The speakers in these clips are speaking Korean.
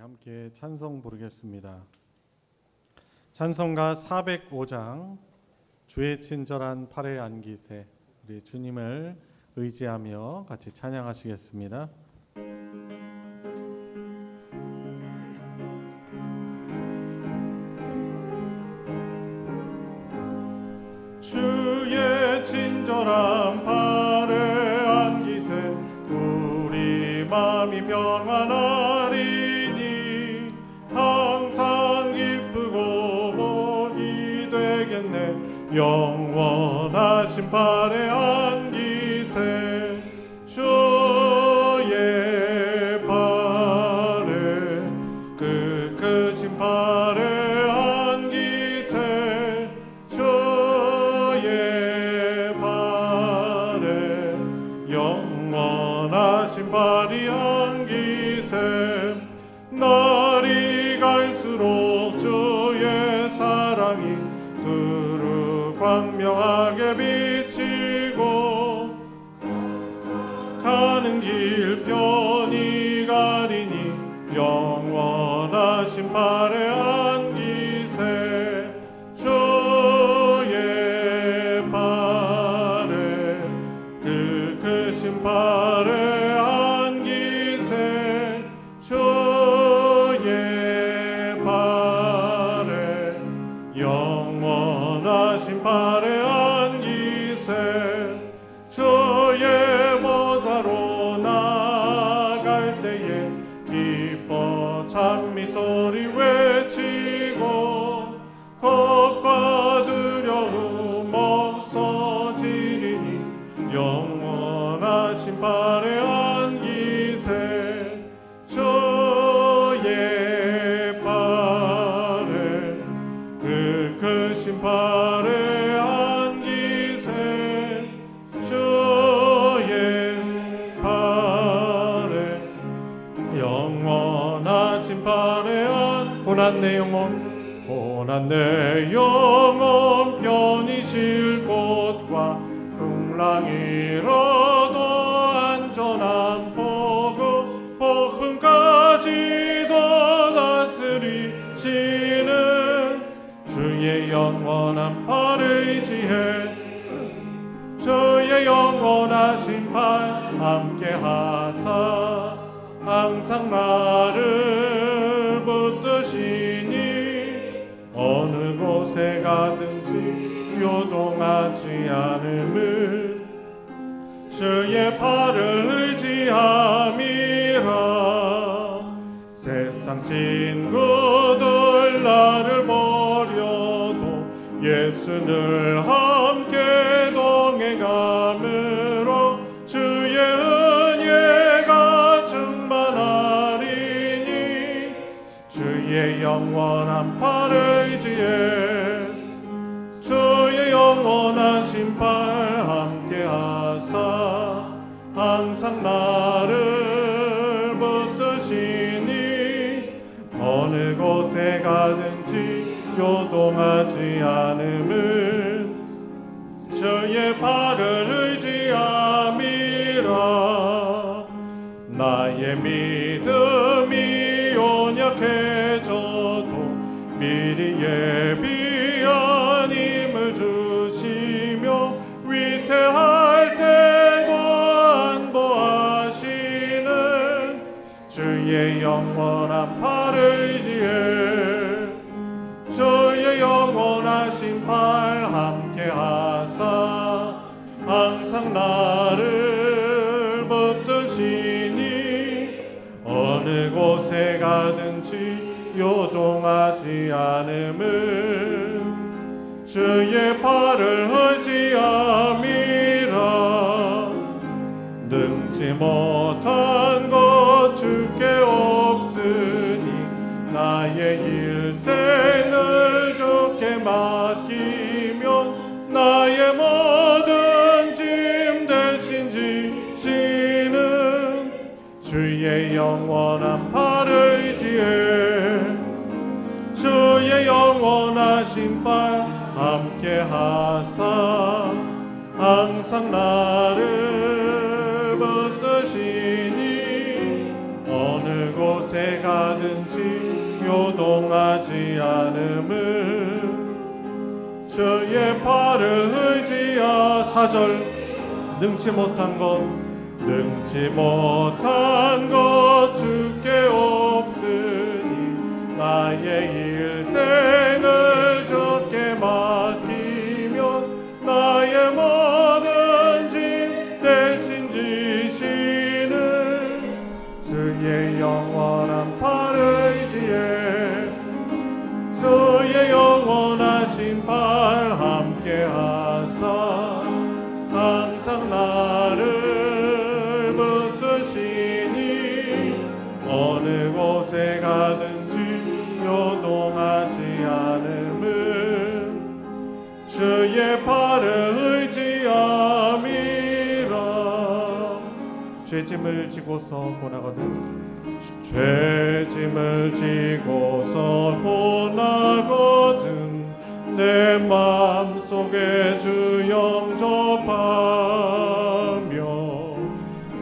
함께 찬송 부르겠습니다. 찬송가 405장 주의 친절한 팔에 안기세. 우리 주님을 의지하며 같이 찬양하시겠습니다. 주의 친절한 팔에 안기세. 우리 마음이 평안하리니 항상 기쁘고 복이 되겠네. 영원하신 팔에 안기세. 주의 팔에 그 크신 팔에 안기세. 주의 팔에 영원하신 팔이 안기세. 날이 갈수록 주의 사랑이 두루 광명하게 비치고 가는 길 편히 가리니 영원하신 팔에 안기세. 주의 팔에 그 크신 팔에 안기세. 주의 팔에 영원하신 팔에 안기세. 주의 보좌로 나갈 때에 기뻐 찬미 소리 외치고 겁과 두려움 없어지리니 영원하신 팔에 안기세. 주의 팔에 그 크신 팔에 안기세. 주의 팔에 영원하신 팔에 고난 내 영혼 고난 내 영혼 편히 쉴 곳과 풍랑이라도 안전한 보고 폭풍까지도 다스리시는 주의 영원한 팔을 의지해. 주의 영원하신 팔 함께 하사 항상 나를 붙드시니 어느 곳에 가든지 요동하지 않음을 주의 팔을 의지함이라. 세상 친구들 나를 버려도 예수 늘 함께 동행함으로 주의 은혜가 충만하리니 주의 영원한 팔을 의지해. 주의 영원하신 팔 함께 하사 항상 나를 붙드시니 어느 곳에 가든지 요동하지 않음을 주의 팔을 의지함이라. 나의 믿음이 연약해져도 미리 예비한 힘을 주시며 위태할 때도 안보하시는 주의 영원한 팔을 의지해. 주의 영원하신 팔 함께 하사 항상 나를 붙드시니 어느 곳에 가든지 요동하지 않음을 주의 팔을 의지함이라. 능지 못한 것 주께 없으니 나의 일생을 주께 맡기면 나의 모든 짐 대신 지시는 주의 영원한 팔을 의지해. 주의 영원하신 팔 함께 하사 항상 나를 붙드시니 어느 곳에 가든지 요동하지 않음은 주의 팔을 의지하 4절 능치 못한 것 주께 없으니 나의 일생을 주께 맡기면 나의 모든 짐 대신 지시는 주의 영원한 팔을 의지해 주의 영원하신 팔 함께 하사 항상 나를 붙드시니 어느 곳에 가든지 요동하지 않음은 주의 팔을 의지함이라. 죄짐을 지고서 고나거든 죄짐을 지고서 고나거든 내 마음속에 주 영접하며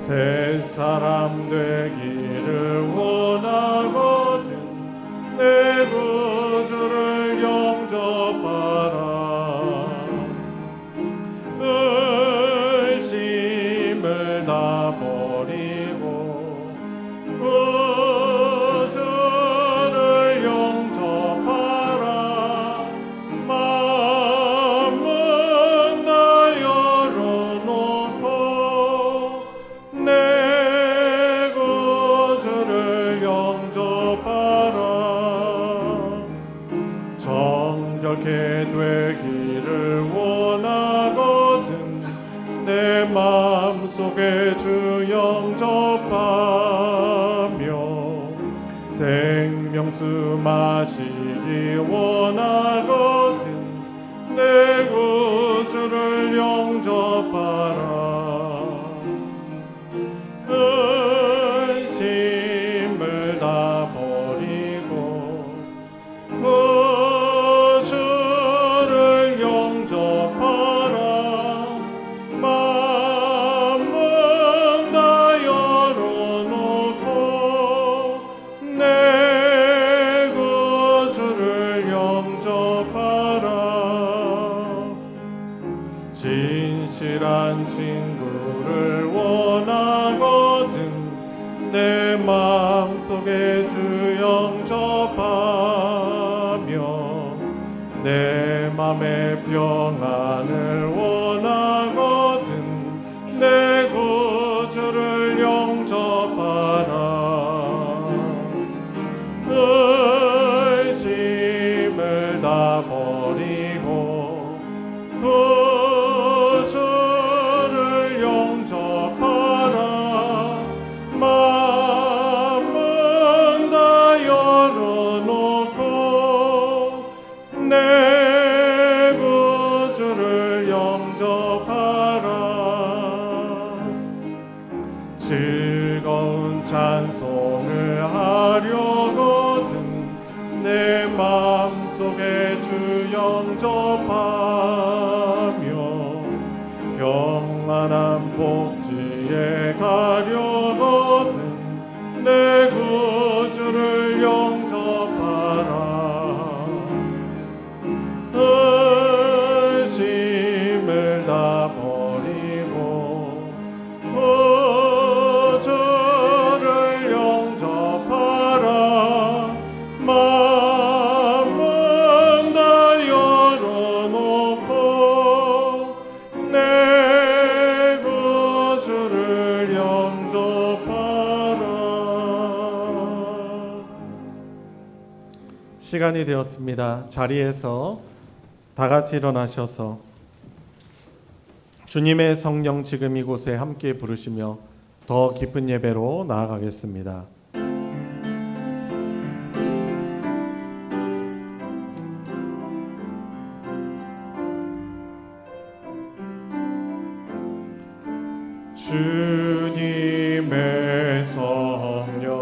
새 사람 되기를 원하거든 내 구주를 영접하라. 의심을 다 버리고 구주를 영접하라. 마음은 다 열어놓고 내 구주를 영접하라. 정결케 되기를 원하거든 내 마음속에 주 영접하며 생명수 마시기 원하거든 내 구주를 영접하라. 의심을 다 버리고 구주를 영접하라. 마음은 다 열어놓고 내 구주를 영접하라. 진실한 친구를 원하거든 내 마음속에 주 영접하며 내 맘의 평안을 원하거든 내 구주를 영접하라. 의심을 다 버리고 구주를 영접하라. 마음은 다 열어놓고 내 구주를 영접하라. 즐거운 찬송을 하려거든 내 마음속에 주 영접하며 평안한 복지에 가려거든 내 구주를 영접하라. 의심을 다 버리고 구주를 영접하라. 마음은 다 열어놓고 내 구주를 영접하라. 시간이 되었습니다. 자리에서 다 같이 일어나셔서 주님의 성령 지금 이곳에 함께 부르시며 더 깊은 예배로 나아가겠습니다. 주님의 성령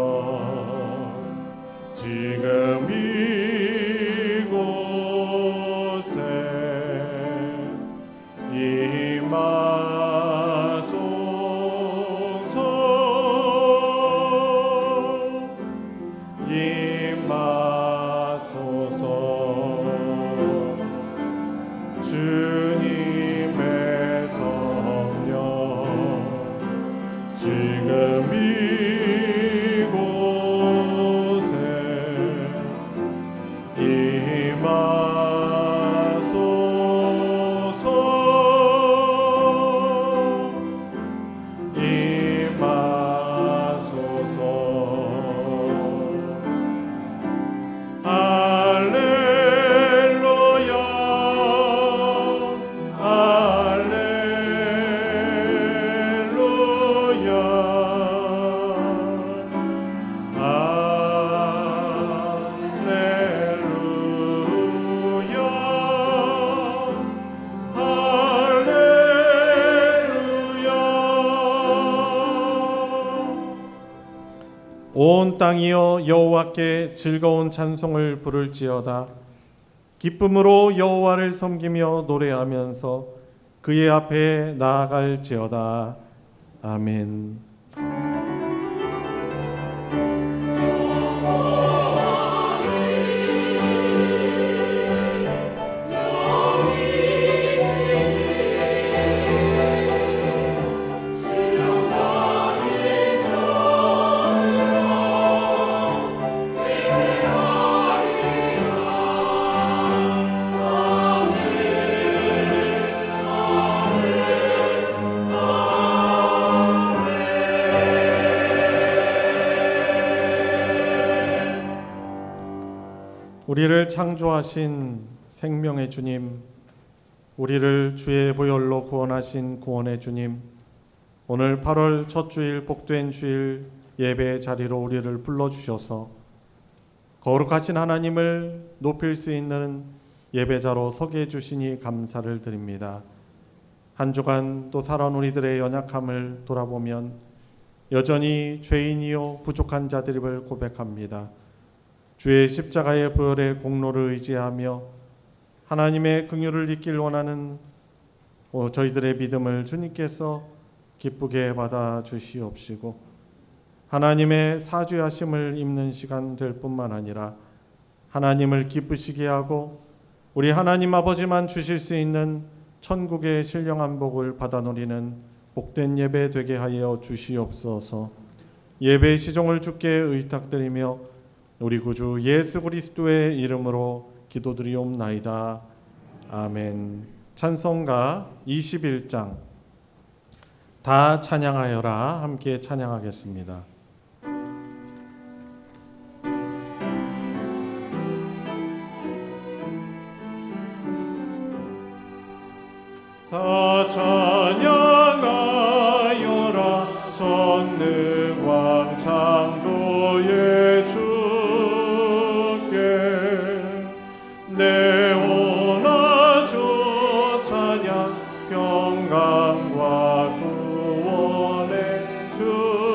지금 이곳에 임하소서. 온 땅이여 여호와께 즐거운 찬송을 부를지어다. 기쁨으로 여호와를 섬기며 노래하면서 그의 앞에 나아갈지어다. 아멘. 우리를 창조하신 생명의 주님, 우리를 주의 보혈로 구원하신 구원의 주님, 오늘 8월 첫 주일 복된 주일 예배의 자리로 우리를 불러주셔서 거룩하신 하나님을 높일 수 있는 예배자로 서게 해주시니 감사를 드립니다. 한 주간 또 살아온 우리들의 연약함을 돌아보면 여전히 죄인이요 부족한 자들임을 고백합니다. 주의 십자가의 보혈의 공로를 의지하며 하나님의 긍휼을 잊길 원하는 저희들의 믿음을 주님께서 기쁘게 받아 주시옵시고 하나님의 사죄하심을 입는 시간 될 뿐만 아니라 하나님을 기쁘시게 하고 우리 하나님 아버지만 주실 수 있는 천국의 신령한 복을 받아 누리는 복된 예배 되게 하여 주시옵소서. 예배의 시종을 주께 의탁드리며 우리 구주 예수 그리스도의 이름으로 기도드리옵나이다. 아멘. 찬송가 21장 다 찬양하여라 함께 찬양하겠습니다. 다 찬양하여라 전능왕 창조의 주 내 원하죠 찬양 평강과 구원의 주님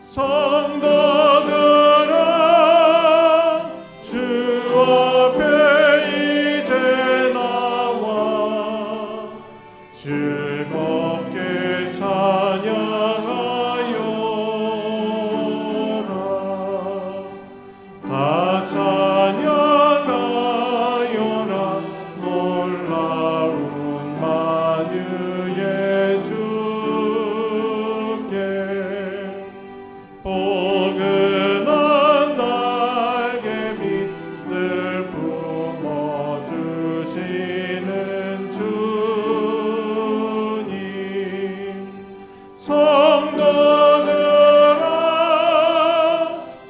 성도들아 주 앞에 이제 나와 즐겁게 찬양하여 다 찬양하여라 놀라운 만유의 주께 포근한 날개 밑을 품어주시는 주님 성도들아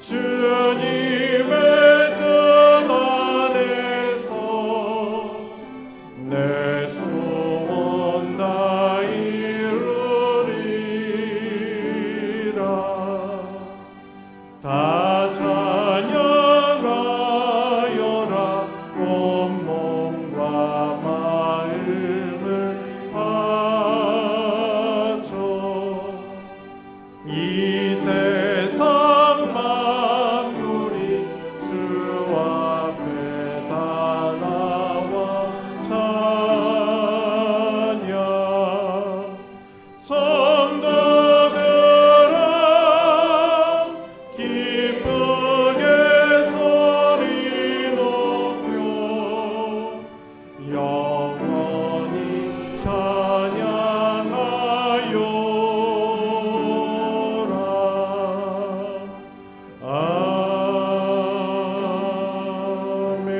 주님의 내 소원 다 이루리라. 다 찬양하여라 온 몸과 마음을 바쳐 이 세상 만물이 주 앞에 다 나와 찬양 성도들아 기쁘게 소리 높여 영원히 찬양하여라. 아멘.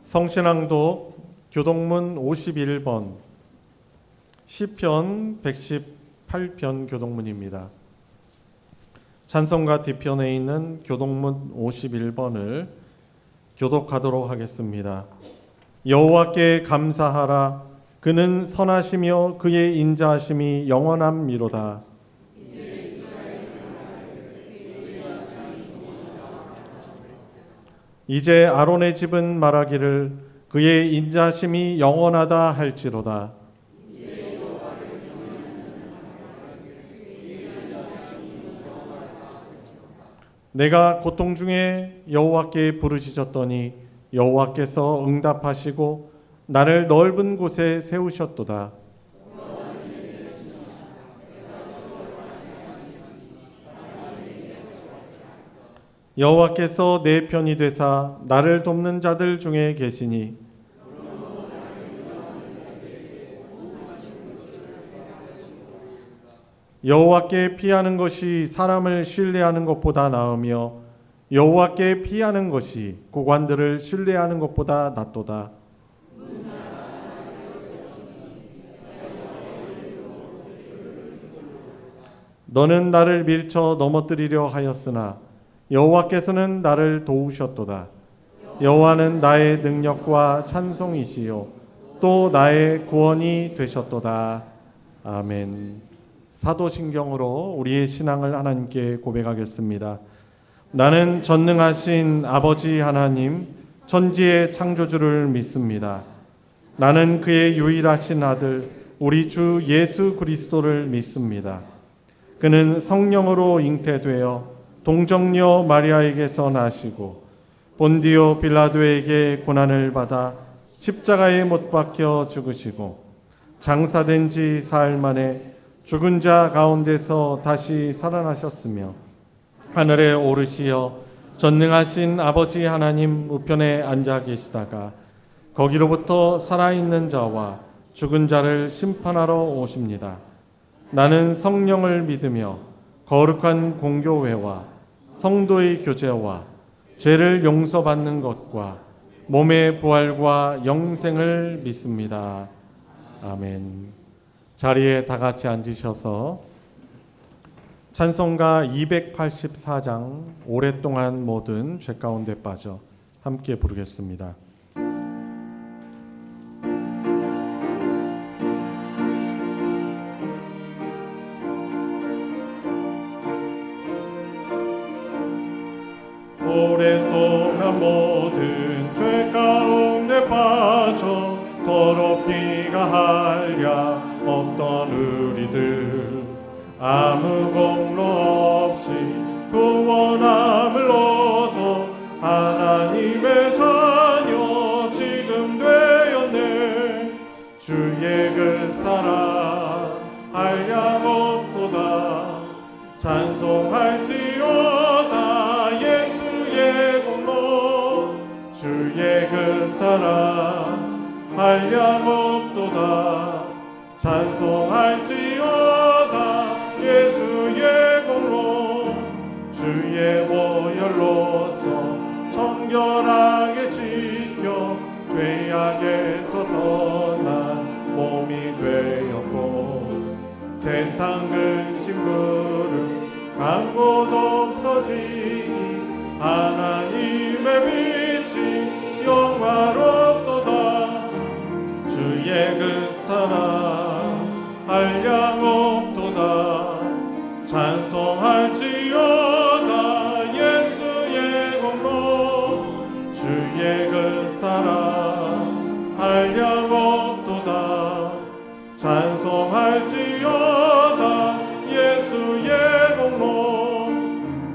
성신앙독 교동문 51번 시편 118편 교동문입니다. 찬송가 뒤편에 있는 교동문 51번을 교독하도록 하겠습니다. 여호와께 감사하라. 그는 선하시며 그의 인자하심이 영원함이로다. 이제 아론의 집은 말하기를 그의 인자하심이 영원하다 할지로다. 내가 고통 중에 여호와께 부르짖었더니 여호와께서 응답하시고 나를 넓은 곳에 세우셨도다. 여호와께서 내 편이 되사 나를 돕는 자들 중에 계시니 여호와께 피하는 것이 사람을 신뢰하는 것보다 나으며 여호와께 피하는 것이 고관들을 신뢰하는 것보다 낫도다. 너는 나를 밀쳐 넘어뜨리려 하였으나 여호와께서는 나를 도우셨도다. 여호와는 나의 능력과 찬송이시요 또 나의 구원이 되셨도다. 아멘. 사도신경으로 우리의 신앙을 하나님께 고백하겠습니다. 나는 전능하신 아버지 하나님, 천지의 창조주를 믿습니다. 나는 그의 유일하신 아들, 우리 주 예수 그리스도를 믿습니다. 그는 성령으로 잉태되어 동정녀 마리아에게서 나시고 본디오 빌라도에게 고난을 받아 십자가에 못 박혀 죽으시고 장사된 지 사흘 만에 죽은 자 가운데서 다시 살아나셨으며 하늘에 오르시어 전능하신 아버지 하나님 우편에 앉아 계시다가 거기로부터 살아있는 자와 죽은 자를 심판하러 오십니다. 나는 성령을 믿으며 거룩한 공교회와 성도의 교제와 죄를 용서받는 것과 몸의 부활과 영생을 믿습니다. 아멘. 자리에 다 같이 앉으셔서 찬송가 284장 오랫동안 모든 죄 가운데 빠져 함께 부르겠습니다. 오랫동안 모든 죄 가운데 빠져 더럽기가 한량 없던 우리들 아무 공로 없이 구원함을 얻어 하나님의 자녀 지금 되었네. 주의 그 사랑 한량 없도다. 찬송할지어다 예수의 공로. 주의 그 사랑 한량 없도다. 찬송할지어다 예수의 공로. 주의 보혈로서 정결하게 지켜 죄악에서 떠난 몸이 되었고 세상 근심부를 강고도 없어지니 하나님의 빛이 영화롭도다. 주의 그 사랑 한량 없도다. 찬송할지어다 예수의 공로. 주의 그 사랑 한량 없도다. 찬송할지어다 예수의 공로.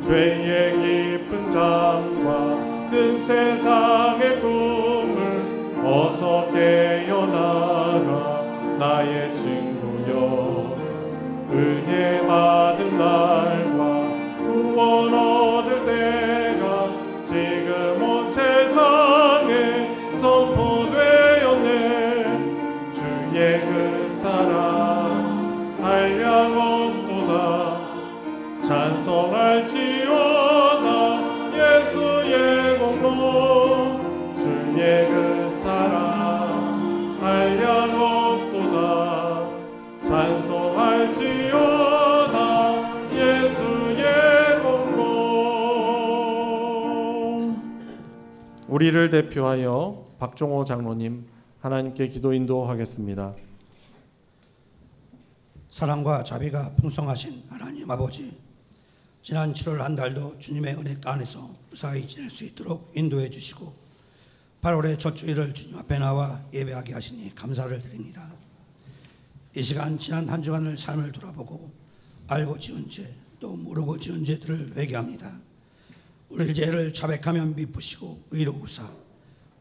죄의 깊은 잠과 뜬 세상의 꿈을 어서 깨어나라 나의 친구여. 은혜 받은 날과 구원 얻을 때가 지금 온 세상에 선포되었네. 주의 그 사랑 한량 없도다. 찬송할지어다 예수의 공로. 주의 그 사랑 한량 없도다. 찬송할지어다 예수의 공로. 우리를 대표하여 박종호 장로님 하나님께 기도 인도하겠습니다. 사랑과 자비가 풍성하신 하나님 아버지, 지난 7월 한 달도 주님의 은혜 안에서 무사히 지낼 수 있도록 인도해 주시고 8월의 첫 주일을 주님 앞에 나와 예배하게 하시니 감사를 드립니다. 이 시간 지난 한 주간을 삶을 돌아보고 알고 지은 죄 또 모르고 지은 죄들을 회개합니다. 우리 죄를 자백하며 미쁘시고 의로우사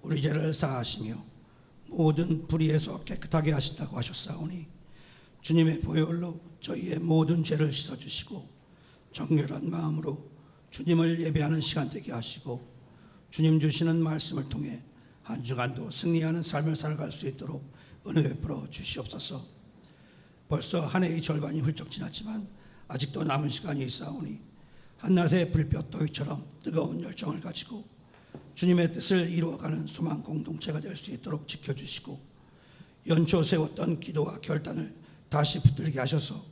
우리 죄를 사하시며 모든 불의에서 깨끗하게 하신다고 하셨사오니 주님의 보혈로 저희의 모든 죄를 씻어주시고 정결한 마음으로 주님을 예배하는 시간 되게 하시고 주님 주시는 말씀을 통해 한 주간도 승리하는 삶을 살아갈 수 있도록 은혜 베풀어 주시옵소서. 벌써 한 해의 절반이 훌쩍 지났지만 아직도 남은 시간이 있사오니 한낮의 불볕 더위처럼 뜨거운 열정을 가지고 주님의 뜻을 이루어가는 소망 공동체가 될 수 있도록 지켜주시고 연초 세웠던 기도와 결단을 다시 붙들게 하셔서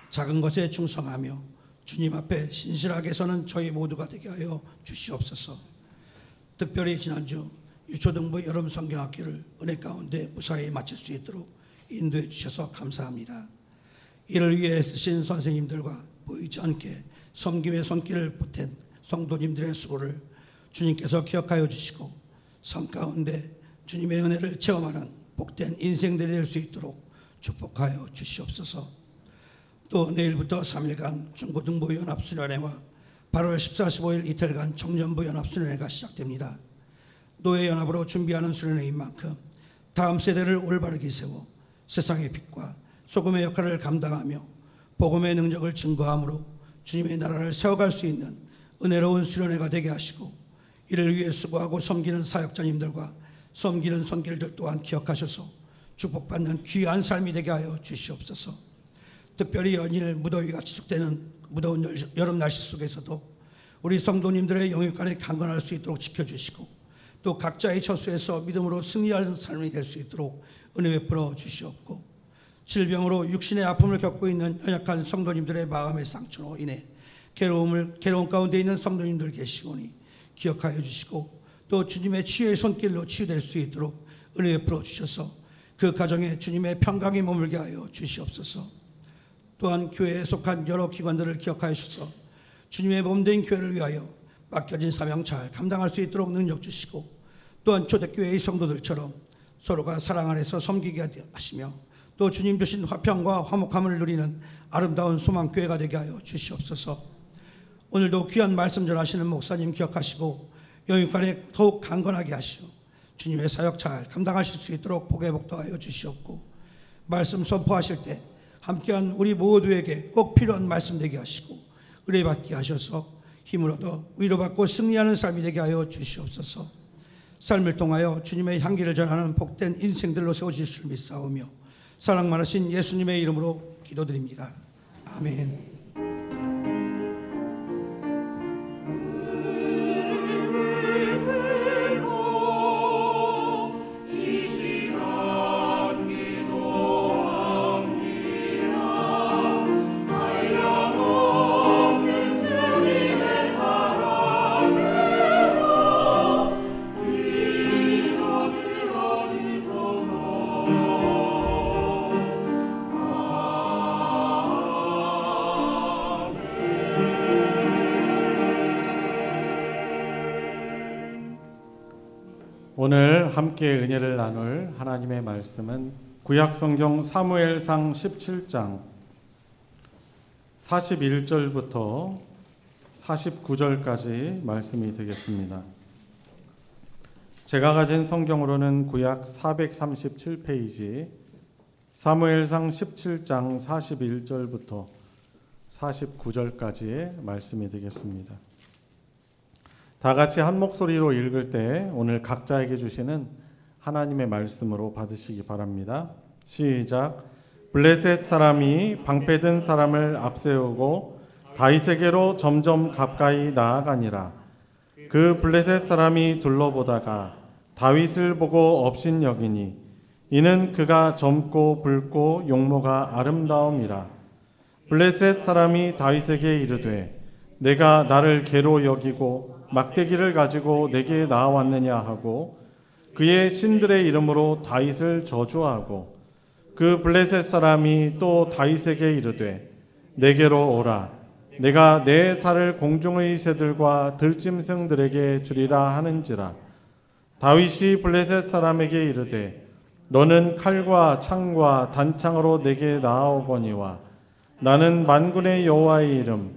작은 것에 충성하며 주님 앞에 신실하게 서는 저희 모두가 되게 하여 주시옵소서. 특별히 지난주 유초등부 여름 성경학기를 은혜 가운데 무사히 마칠 수 있도록 인도해 주셔서 감사합니다. 이를 위해 쓰신 선생님들과 보이지 않게 섬김의 손길을 보탠 성도님들의 수고를 주님께서 기억하여 주시고 삶 가운데 주님의 은혜를 체험하는 복된 인생들이 될 수 있도록 축복하여 주시옵소서. 또 내일부터 3일간 중고등부 연합수련회와 8월 14, 15일 이틀간 청년부 연합수련회가 시작됩니다. 노예연합으로 준비하는 수련회인 만큼 다음 세대를 올바르게 세워 세상의 빛과 소금의 역할을 감당하며 복음의 능력을 증거함으로 주님의 나라를 세워갈 수 있는 은혜로운 수련회가 되게 하시고 이를 위해 수고하고 섬기는 사역자님들과 섬기는 손길들 또한 기억하셔서 축복받는 귀한 삶이 되게 하여 주시옵소서. 특별히 연일 무더위가 지속되는 무더운 여름 날씨 속에서도 우리 성도님들의 영육간에 강건할 수 있도록 지켜주시고 또 각자의 처소에서 믿음으로 승리하는 삶이 될 수 있도록 은혜 베풀어 주시옵고 질병으로 육신의 아픔을 겪고 있는 연약한 성도님들의 마음의 상처로 인해 괴로움 가운데 있는 성도님들 계시오니 기억하여 주시고 또 주님의 치유의 손길로 치유될 수 있도록 은혜 베풀어 주셔서 그 가정에 주님의 평강이 머물게 하여 주시옵소서. 또한 교회에 속한 여러 기관들을 기억하여 주셔서 주님의 몸된 교회를 위하여 맡겨진 사명 잘 감당할 수 있도록 능력 주시고 또한 초대교회의 성도들처럼 서로가 사랑 안에서 섬기게 하시며 또 주님 주신 화평과 화목함을 누리는 아름다운 소망교회가 되게 하여 주시옵소서. 오늘도 귀한 말씀 전하시는 목사님 기억하시고 영육간에 더욱 강건하게 하시고 주님의 사역 잘 감당하실 수 있도록 복에 복도하여 주시옵고 말씀 선포하실 때 함께한 우리 모두에게 꼭 필요한 말씀 되게 하시고 은혜 받게 하셔서 힘을 얻어 위로받고 승리하는 삶이 되게 하여 주시옵소서. 삶을 통하여 주님의 향기를 전하는 복된 인생들로 세워주실 줄 믿사오며 사랑 많으신 예수님의 이름으로 기도드립니다. 아멘. 오늘 함께 은혜를 나눌 하나님의 말씀은 구약성경 사무엘상 17장 41절부터 49절까지 말씀이 되겠습니다. 제가 가진 성경으로는 구약 437페이지 사무엘상 17장 41절부터 49절까지의 말씀이 되겠습니다. 다 같이 한 목소리로 읽을 때 오늘 각자에게 주시는 하나님의 말씀으로 받으시기 바랍니다. 시작. 블레셋 사람이 방패든 사람을 앞세우고 다윗에게로 점점 가까이 나아가니라. 그 블레셋 사람이 둘러보다가 다윗을 보고 업신여기니 이는 그가 젊고 붉고 용모가 아름다움이라. 블레셋 사람이 다윗에게 이르되 내가 나를 개로 여기고 막대기를 가지고 내게 나아왔느냐 하고 그의 신들의 이름으로 다윗을 저주하고 그 블레셋 사람이 또 다윗에게 이르되 내게로 오라 내가 내 살을 공중의 새들과 들짐승들에게 주리라 하는지라. 다윗이 블레셋 사람에게 이르되 너는 칼과 창과 단창으로 내게 나아오거니와 나는 만군의 여호와의 이름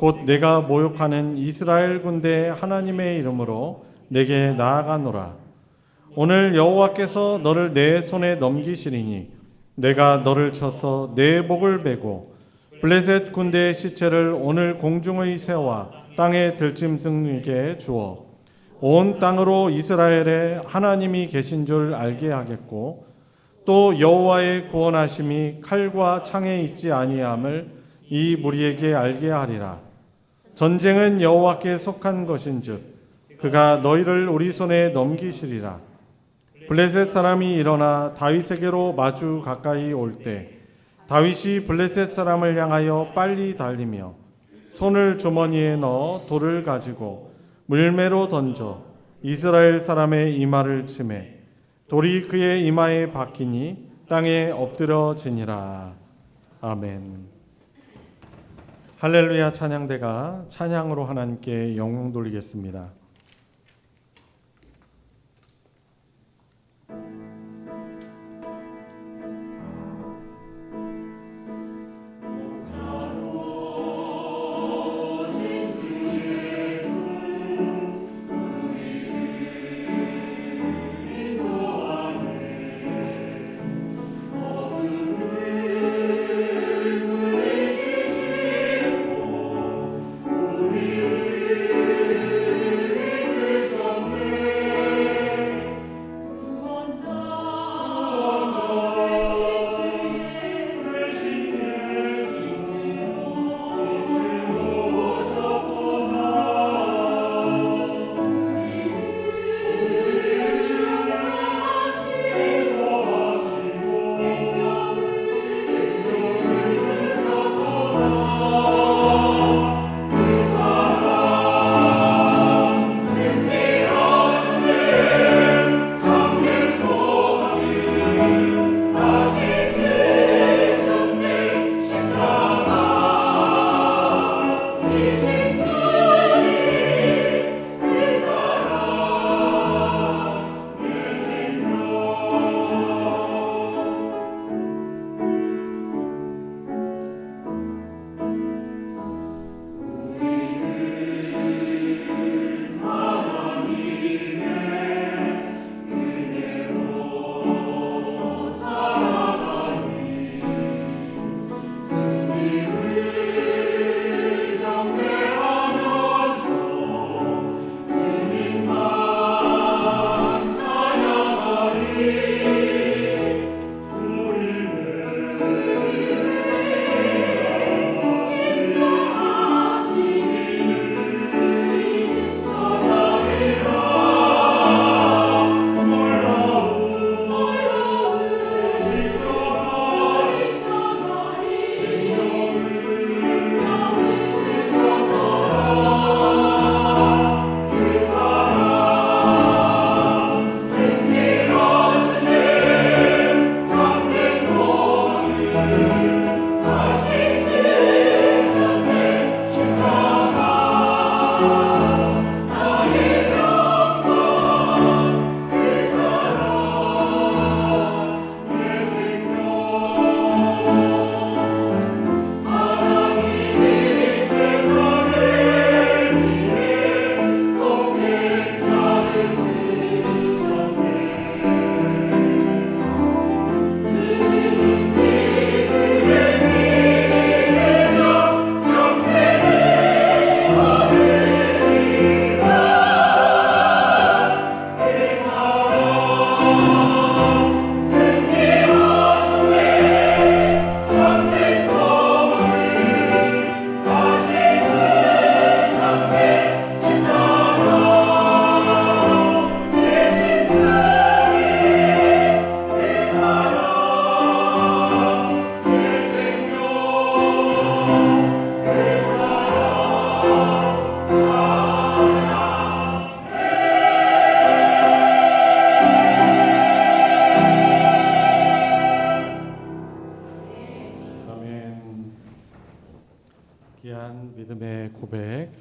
곧 내가 모욕하는 이스라엘 군대 하나님의 이름으로 내게 나아가노라. 오늘 여호와께서 너를 내 손에 넘기시리니 내가 너를 쳐서 내 목을 베고 블레셋 군대의 시체를 오늘 공중의 새와 땅의 들짐승에게 주어 온 땅으로 이스라엘에 하나님이 계신 줄 알게 하겠고 또 여호와의 구원하심이 칼과 창에 있지 아니함을 이 무리에게 알게 하리라. 전쟁은 여호와께 속한 것인즉 그가 너희를 우리 손에 넘기시리라. 블레셋 사람이 일어나 다윗에게로 마주 가까이 올 때 다윗이 블레셋 사람을 향하여 빨리 달리며 손을 주머니에 넣어 돌을 가지고 물매로 던져 이스라엘 사람의 이마를 치매 돌이 그의 이마에 박히니 땅에 엎드러지니라. 아멘. 할렐루야 찬양대가 찬양으로 하나님께 영광 돌리겠습니다.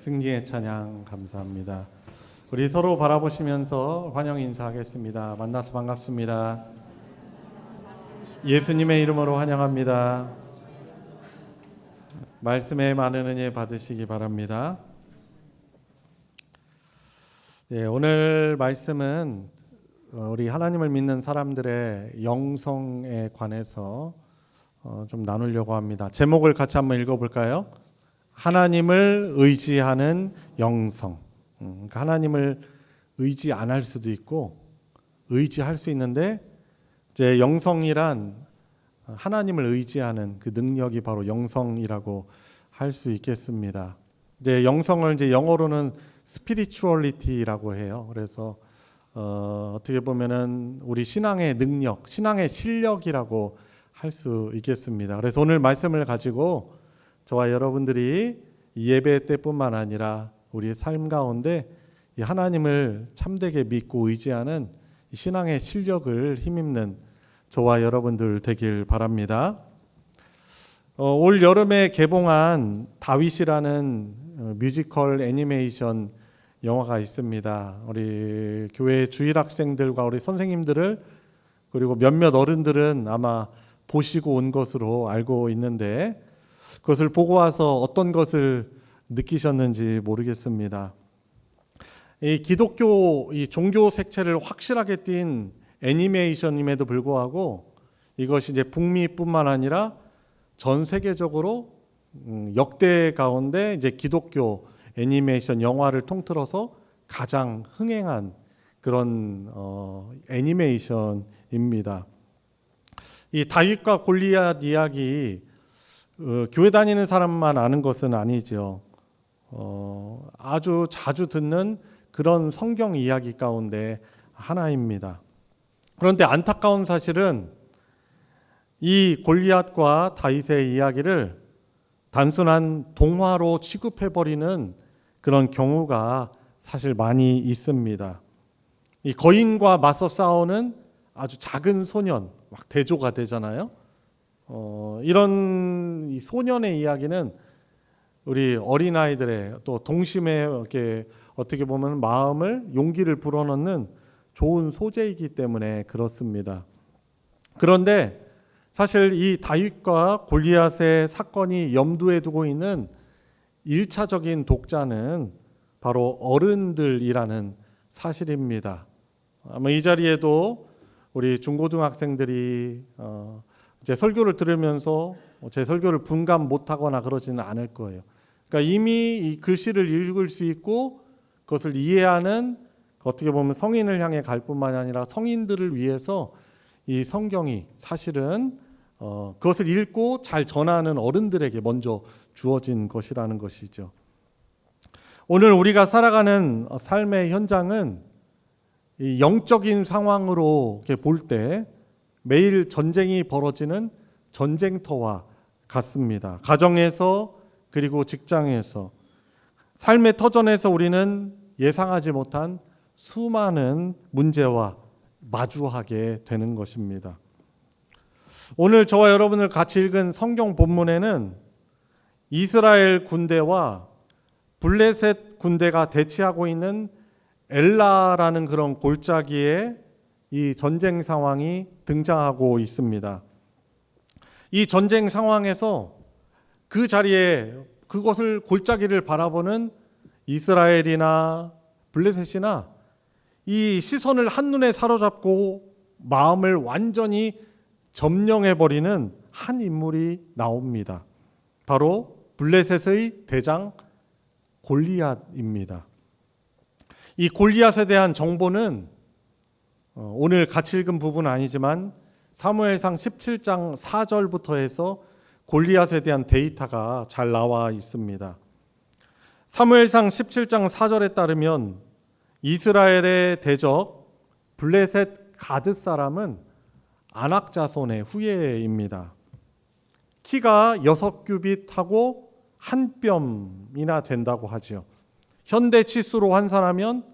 승리의 찬양 감사합니다. 우리 서로 바라보시면서 환영 인사하겠습니다. 만나서 반갑습니다. 예수님의 이름으로 환영합니다. 말씀에 많은 은혜 받으시기 바랍니다. 네, 오늘 말씀은 우리 하나님을 믿는 사람들의 영성에 관해서 좀 나누려고 합니다. 제목을 같이 한번 읽어볼까요? 하나님을 의지하는 영성. 그러니까 하나님을 의지 안 할 수도 있고 의지할 수 있는데 이제 영성이란 하나님을 의지하는 그 능력이 바로 영성이라고 할 수 있겠습니다. 이제 영성을 이제 영어로는 spirituality라고 해요. 그래서 어떻게 보면은 우리 신앙의 능력, 신앙의 실력이라고 할 수 있겠습니다. 그래서 오늘 말씀을 가지고 저와 여러분들이 예배 때뿐만 아니라 우리의 삶 가운데 이 하나님을 참되게 믿고 의지하는 신앙의 실력을 힘입는 저와 여러분들 되길 바랍니다. 올 여름에 개봉한 다윗이라는 뮤지컬 애니메이션 영화가 있습니다. 우리 교회 주일 학생들과 우리 선생님들을 그리고 몇몇 어른들은 아마 보시고 온 것으로 알고 있는데 그것을 보고 와서 어떤 것을 느끼셨는지 모르겠습니다. 이 기독교 이 종교 색채를 확실하게 띈 애니메이션임에도 불구하고 이것이 이제 북미뿐만 아니라 전 세계적으로 역대 가운데 이제 기독교 애니메이션 영화를 통틀어서 가장 흥행한 그런 애니메이션입니다. 이 다윗과 골리앗 이야기 교회 다니는 사람만 아는 것은 아니죠. 아주 자주 듣는 그런 성경 이야기 가운데 하나입니다. 그런데 안타까운 사실은 이 골리앗과 다윗의 이야기를 단순한 동화로 취급해버리는 그런 경우가 사실 많이 있습니다. 이 거인과 맞서 싸우는 아주 작은 소년, 막 대조가 되잖아요. 이런 이 소년의 이야기는 우리 어린아이들의 또 동심의 이렇게 어떻게 보면 마음을 용기를 불어넣는 좋은 소재이기 때문에 그렇습니다. 그런데 사실 이 다윗과 골리앗의 사건이 염두에 두고 있는 1차적인 독자는 바로 어른들이라는 사실입니다. 아마 이 자리에도 우리 중고등학생들이 제 설교를 들으면서 제 설교를 분간 못하거나 그러지는 않을 거예요. 그러니까 이미 이 글씨를 읽을 수 있고 그것을 이해하는 어떻게 보면 성인을 향해 갈 뿐만 아니라 성인들을 위해서 이 성경이 사실은 그것을 읽고 잘 전하는 어른들에게 먼저 주어진 것이라는 것이죠. 오늘 우리가 살아가는 삶의 현장은 이 영적인 상황으로 볼 때 매일 전쟁이 벌어지는 전쟁터와 같습니다. 가정에서 그리고 직장에서 삶의 터전에서 우리는 예상하지 못한 수많은 문제와 마주하게 되는 것입니다. 오늘 저와 여러분을 같이 읽은 성경 본문에는 이스라엘 군대와 블레셋 군대가 대치하고 있는 엘라라는 그런 골짜기에 이 전쟁 상황이 등장하고 있습니다. 이 전쟁 상황에서 그 자리에 그것을 골짜기를 바라보는 이스라엘이나 블레셋이나 이 시선을 한눈에 사로잡고 마음을 완전히 점령해버리는 한 인물이 나옵니다. 바로 블레셋의 대장 골리앗입니다. 이 골리앗에 대한 정보는 오늘 같이 읽은 부분은 아니지만 사무엘상 17장 4절부터 해서 골리앗에 대한 데이터가 잘 나와 있습니다. 사무엘상 17장 4절에 따르면 이스라엘의 대적 블레셋 가드 사람은 아낙 자손의 후예입니다. 키가 6규빗하고 한 뼘이나 된다고 하죠. 현대 치수로 환산하면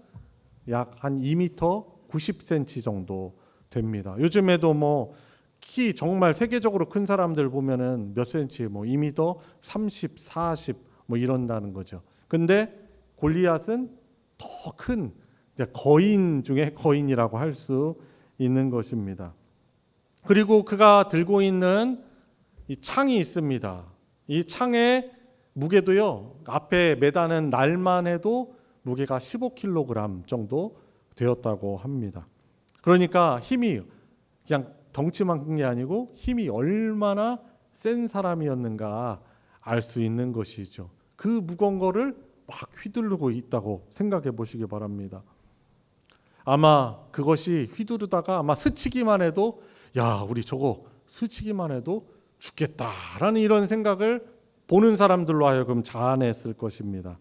약 한 2m 90cm 정도 됩니다. 요즘에도 뭐 키 정말 세계적으로 큰 사람들 보면은 몇 센치, 뭐 2m 30, 40 뭐 이런다는 거죠. 근데 골리앗은 더 큰 거인 중에 거인이라고 할 수 있는 것입니다. 그리고 그가 들고 있는 이 창이 있습니다. 이 창에 무게도요, 앞에 매다는 날만 해도 무게가 15kg 정도 되었다고 합니다. 그러니까 힘이 그냥 덩치만큼 게 아니고 힘이 얼마나 센 사람이었는가 알 수 있는 것이죠. 그 무거운 거를 막 휘두르고 있다고 생각해 보시기 바랍니다. 아마 그것이 휘두르다가 아마 스치기만 해도 야, 우리 저거 스치기만 해도 죽겠다라는 이런 생각을 보는 사람들로 하여금 자아냈을 것입니다.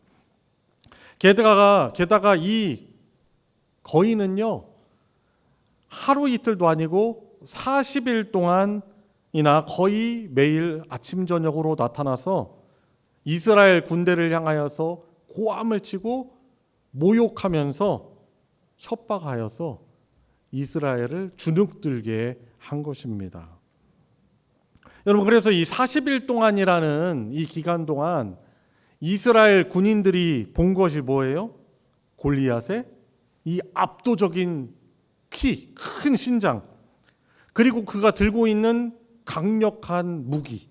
게다가 이 거인은요, 하루 이틀도 아니고 40일 동안이나 거의 매일 아침 저녁으로 나타나서 이스라엘 군대를 향하여서 고함을 치고 모욕하면서 협박하여서 이스라엘을 주눅들게 한 것입니다. 여러분, 그래서 이 40일 동안이라는 이 기간 동안 이스라엘 군인들이 본 것이 뭐예요? 골리앗의 이 압도적인 키, 큰 신장, 그리고 그가 들고 있는 강력한 무기,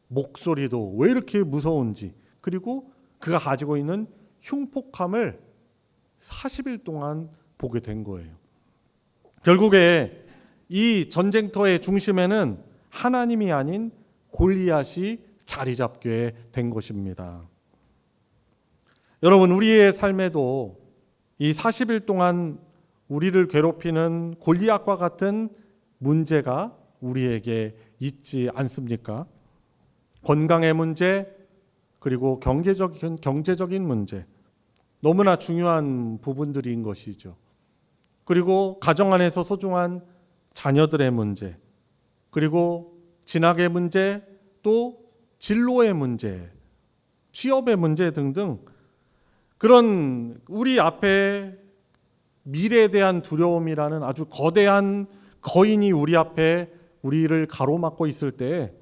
목소리도 왜 이렇게 무서운지, 그리고 그가 가지고 있는 흉폭함을 40일 동안 보게 된 거예요. 결국에 이 전쟁터의 중심에는 하나님이 아닌 골리앗이 자리 잡게 된 것입니다. 여러분, 우리의 삶에도 이 40일 동안 우리를 괴롭히는 골리앗과 같은 문제가 우리에게 있지 않습니까? 건강의 문제, 그리고 경제적인 문제, 너무나 중요한 부분들인 것이죠. 그리고 가정 안에서 소중한 자녀들의 문제, 그리고 진학의 문제, 또 진로의 문제, 취업의 문제 등등, 그런 우리 앞에 미래에 대한 두려움이라는 아주 거대한 거인이 우리 앞에 우리를 가로막고 있을 때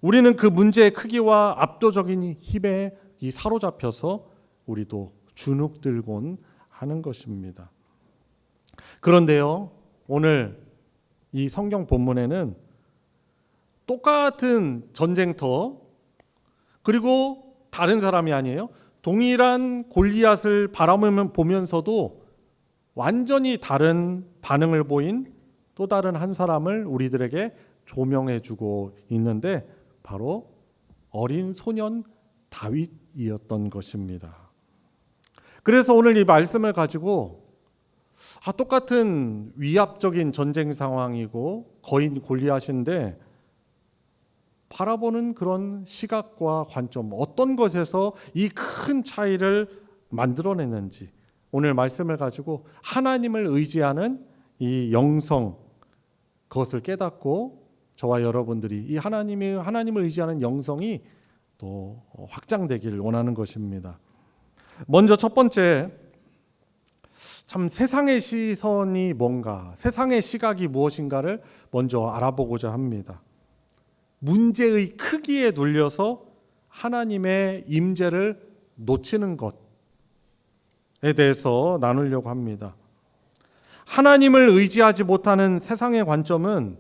우리는 그 문제의 크기와 압도적인 힘에 사로잡혀서 우리도 주눅들곤 하는 것입니다. 그런데요, 오늘 이 성경 본문에는 똑같은 전쟁터, 그리고 다른 사람이 아니에요. 동일한 골리앗을 바라보면서도 완전히 다른 반응을 보인 또 다른 한 사람을 우리들에게 조명해주고 있는데, 바로 어린 소년 다윗이었던 것입니다. 그래서 오늘 이 말씀을 가지고 똑같은 위압적인 전쟁 상황이고 거인 골리앗인데, 바라보는 그런 시각과 관점, 어떤 것에서 이 큰 차이를 만들어내는지, 오늘 말씀을 가지고 하나님을 의지하는 이 영성, 그것을 깨닫고 저와 여러분들이 이 하나님을 의지하는 영성이 또 확장되기를 원하는 것입니다. 먼저 첫 번째, 참 세상의 시선이 뭔가, 세상의 시각이 무엇인가를 먼저 알아보고자 합니다. 문제의 크기에 눌려서 하나님의 임재를 놓치는 것에 대해서 나누려고 합니다. 하나님을 의지하지 못하는 세상의 관점은,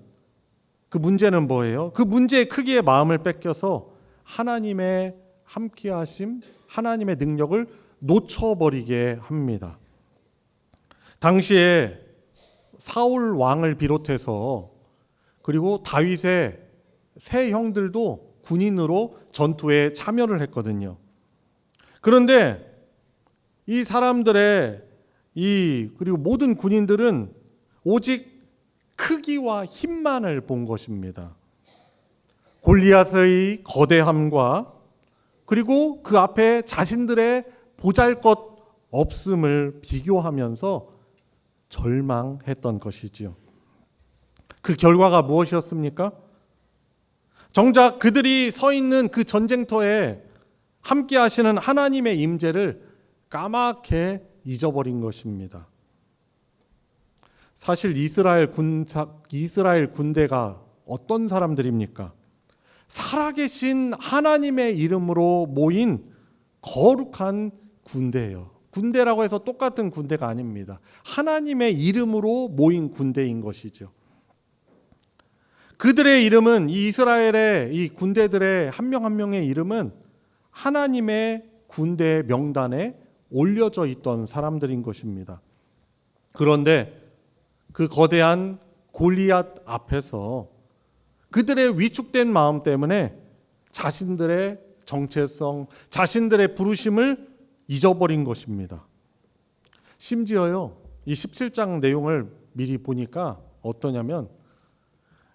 그 문제는 뭐예요? 그 문제의 크기에 마음을 뺏겨서 하나님의 함께하심, 하나님의 능력을 놓쳐버리게 합니다. 당시에 사울 왕을 비롯해서 그리고 다윗의 세 형들도 군인으로 전투에 참여를 했거든요. 그런데 이 사람들의 그리고 모든 군인들은 오직 크기와 힘만을 본 것입니다. 골리앗의 거대함과 그리고 그 앞에 자신들의 보잘것 없음을 비교하면서 절망했던 것이지요. 그 결과가 무엇이었습니까? 정작 그들이 서 있는 그 전쟁터에 함께 하시는 하나님의 임재를 까맣게 잊어버린 것입니다. 사실 이스라엘 군대가 어떤 사람들입니까? 살아계신 하나님의 이름으로 모인 거룩한 군대예요. 군대라고 해서 똑같은 군대가 아닙니다. 하나님의 이름으로 모인 군대인 것이죠. 그들의 이름은, 이 이스라엘의 이 군대들의 한 명 한 명의 이름은 하나님의 군대 명단에 올려져 있던 사람들인 것입니다. 그런데 그 거대한 골리앗 앞에서 그들의 위축된 마음 때문에 자신들의 정체성, 자신들의 부르심을 잊어버린 것입니다. 심지어요, 이 17장 내용을 미리 보니까 어떠냐면,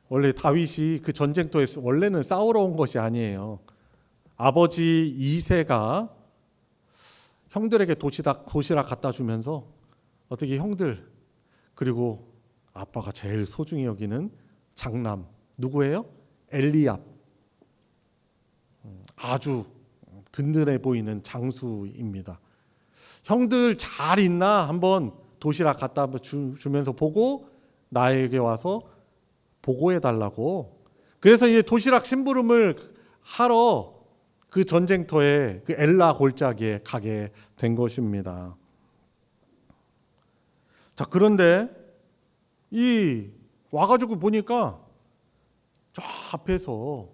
원래 다윗이 그 전쟁터에 원래는 싸우러 온 것이 아니에요. 아버지 이새가 형들에게 도시락 갖다 주면서 어떻게 형들, 그리고 아빠가 제일 소중히 여기는 장남 누구예요? 엘리압. 아주 든든해 보이는 장수입니다. 형들 잘 있나 한번 도시락 갖다 주면서 보고 나에게 와서 보고해 달라고. 그래서 이제 도시락 심부름을 하러 그 전쟁터에 그 엘라 골짜기에 가게 된 것입니다. 자, 그런데 이 와가지고 보니까 저 앞에서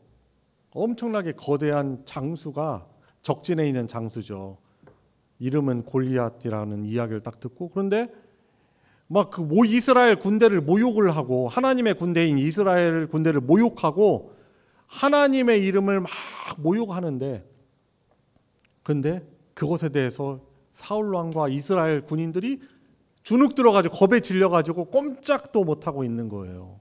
엄청나게 거대한 장수가, 적진에 있는 장수죠. 이름은 골리앗이라는 이야기를 딱 듣고, 그런데 막 그 이스라엘 군대를 모욕을 하고, 하나님의 군대인 이스라엘 군대를 모욕하고 하나님의 이름을 막 모욕하는데, 근데 그것에 대해서 사울 왕과 이스라엘 군인들이 주눅 들어가지고 겁에 질려가지고 꼼짝도 못하고 있는 거예요.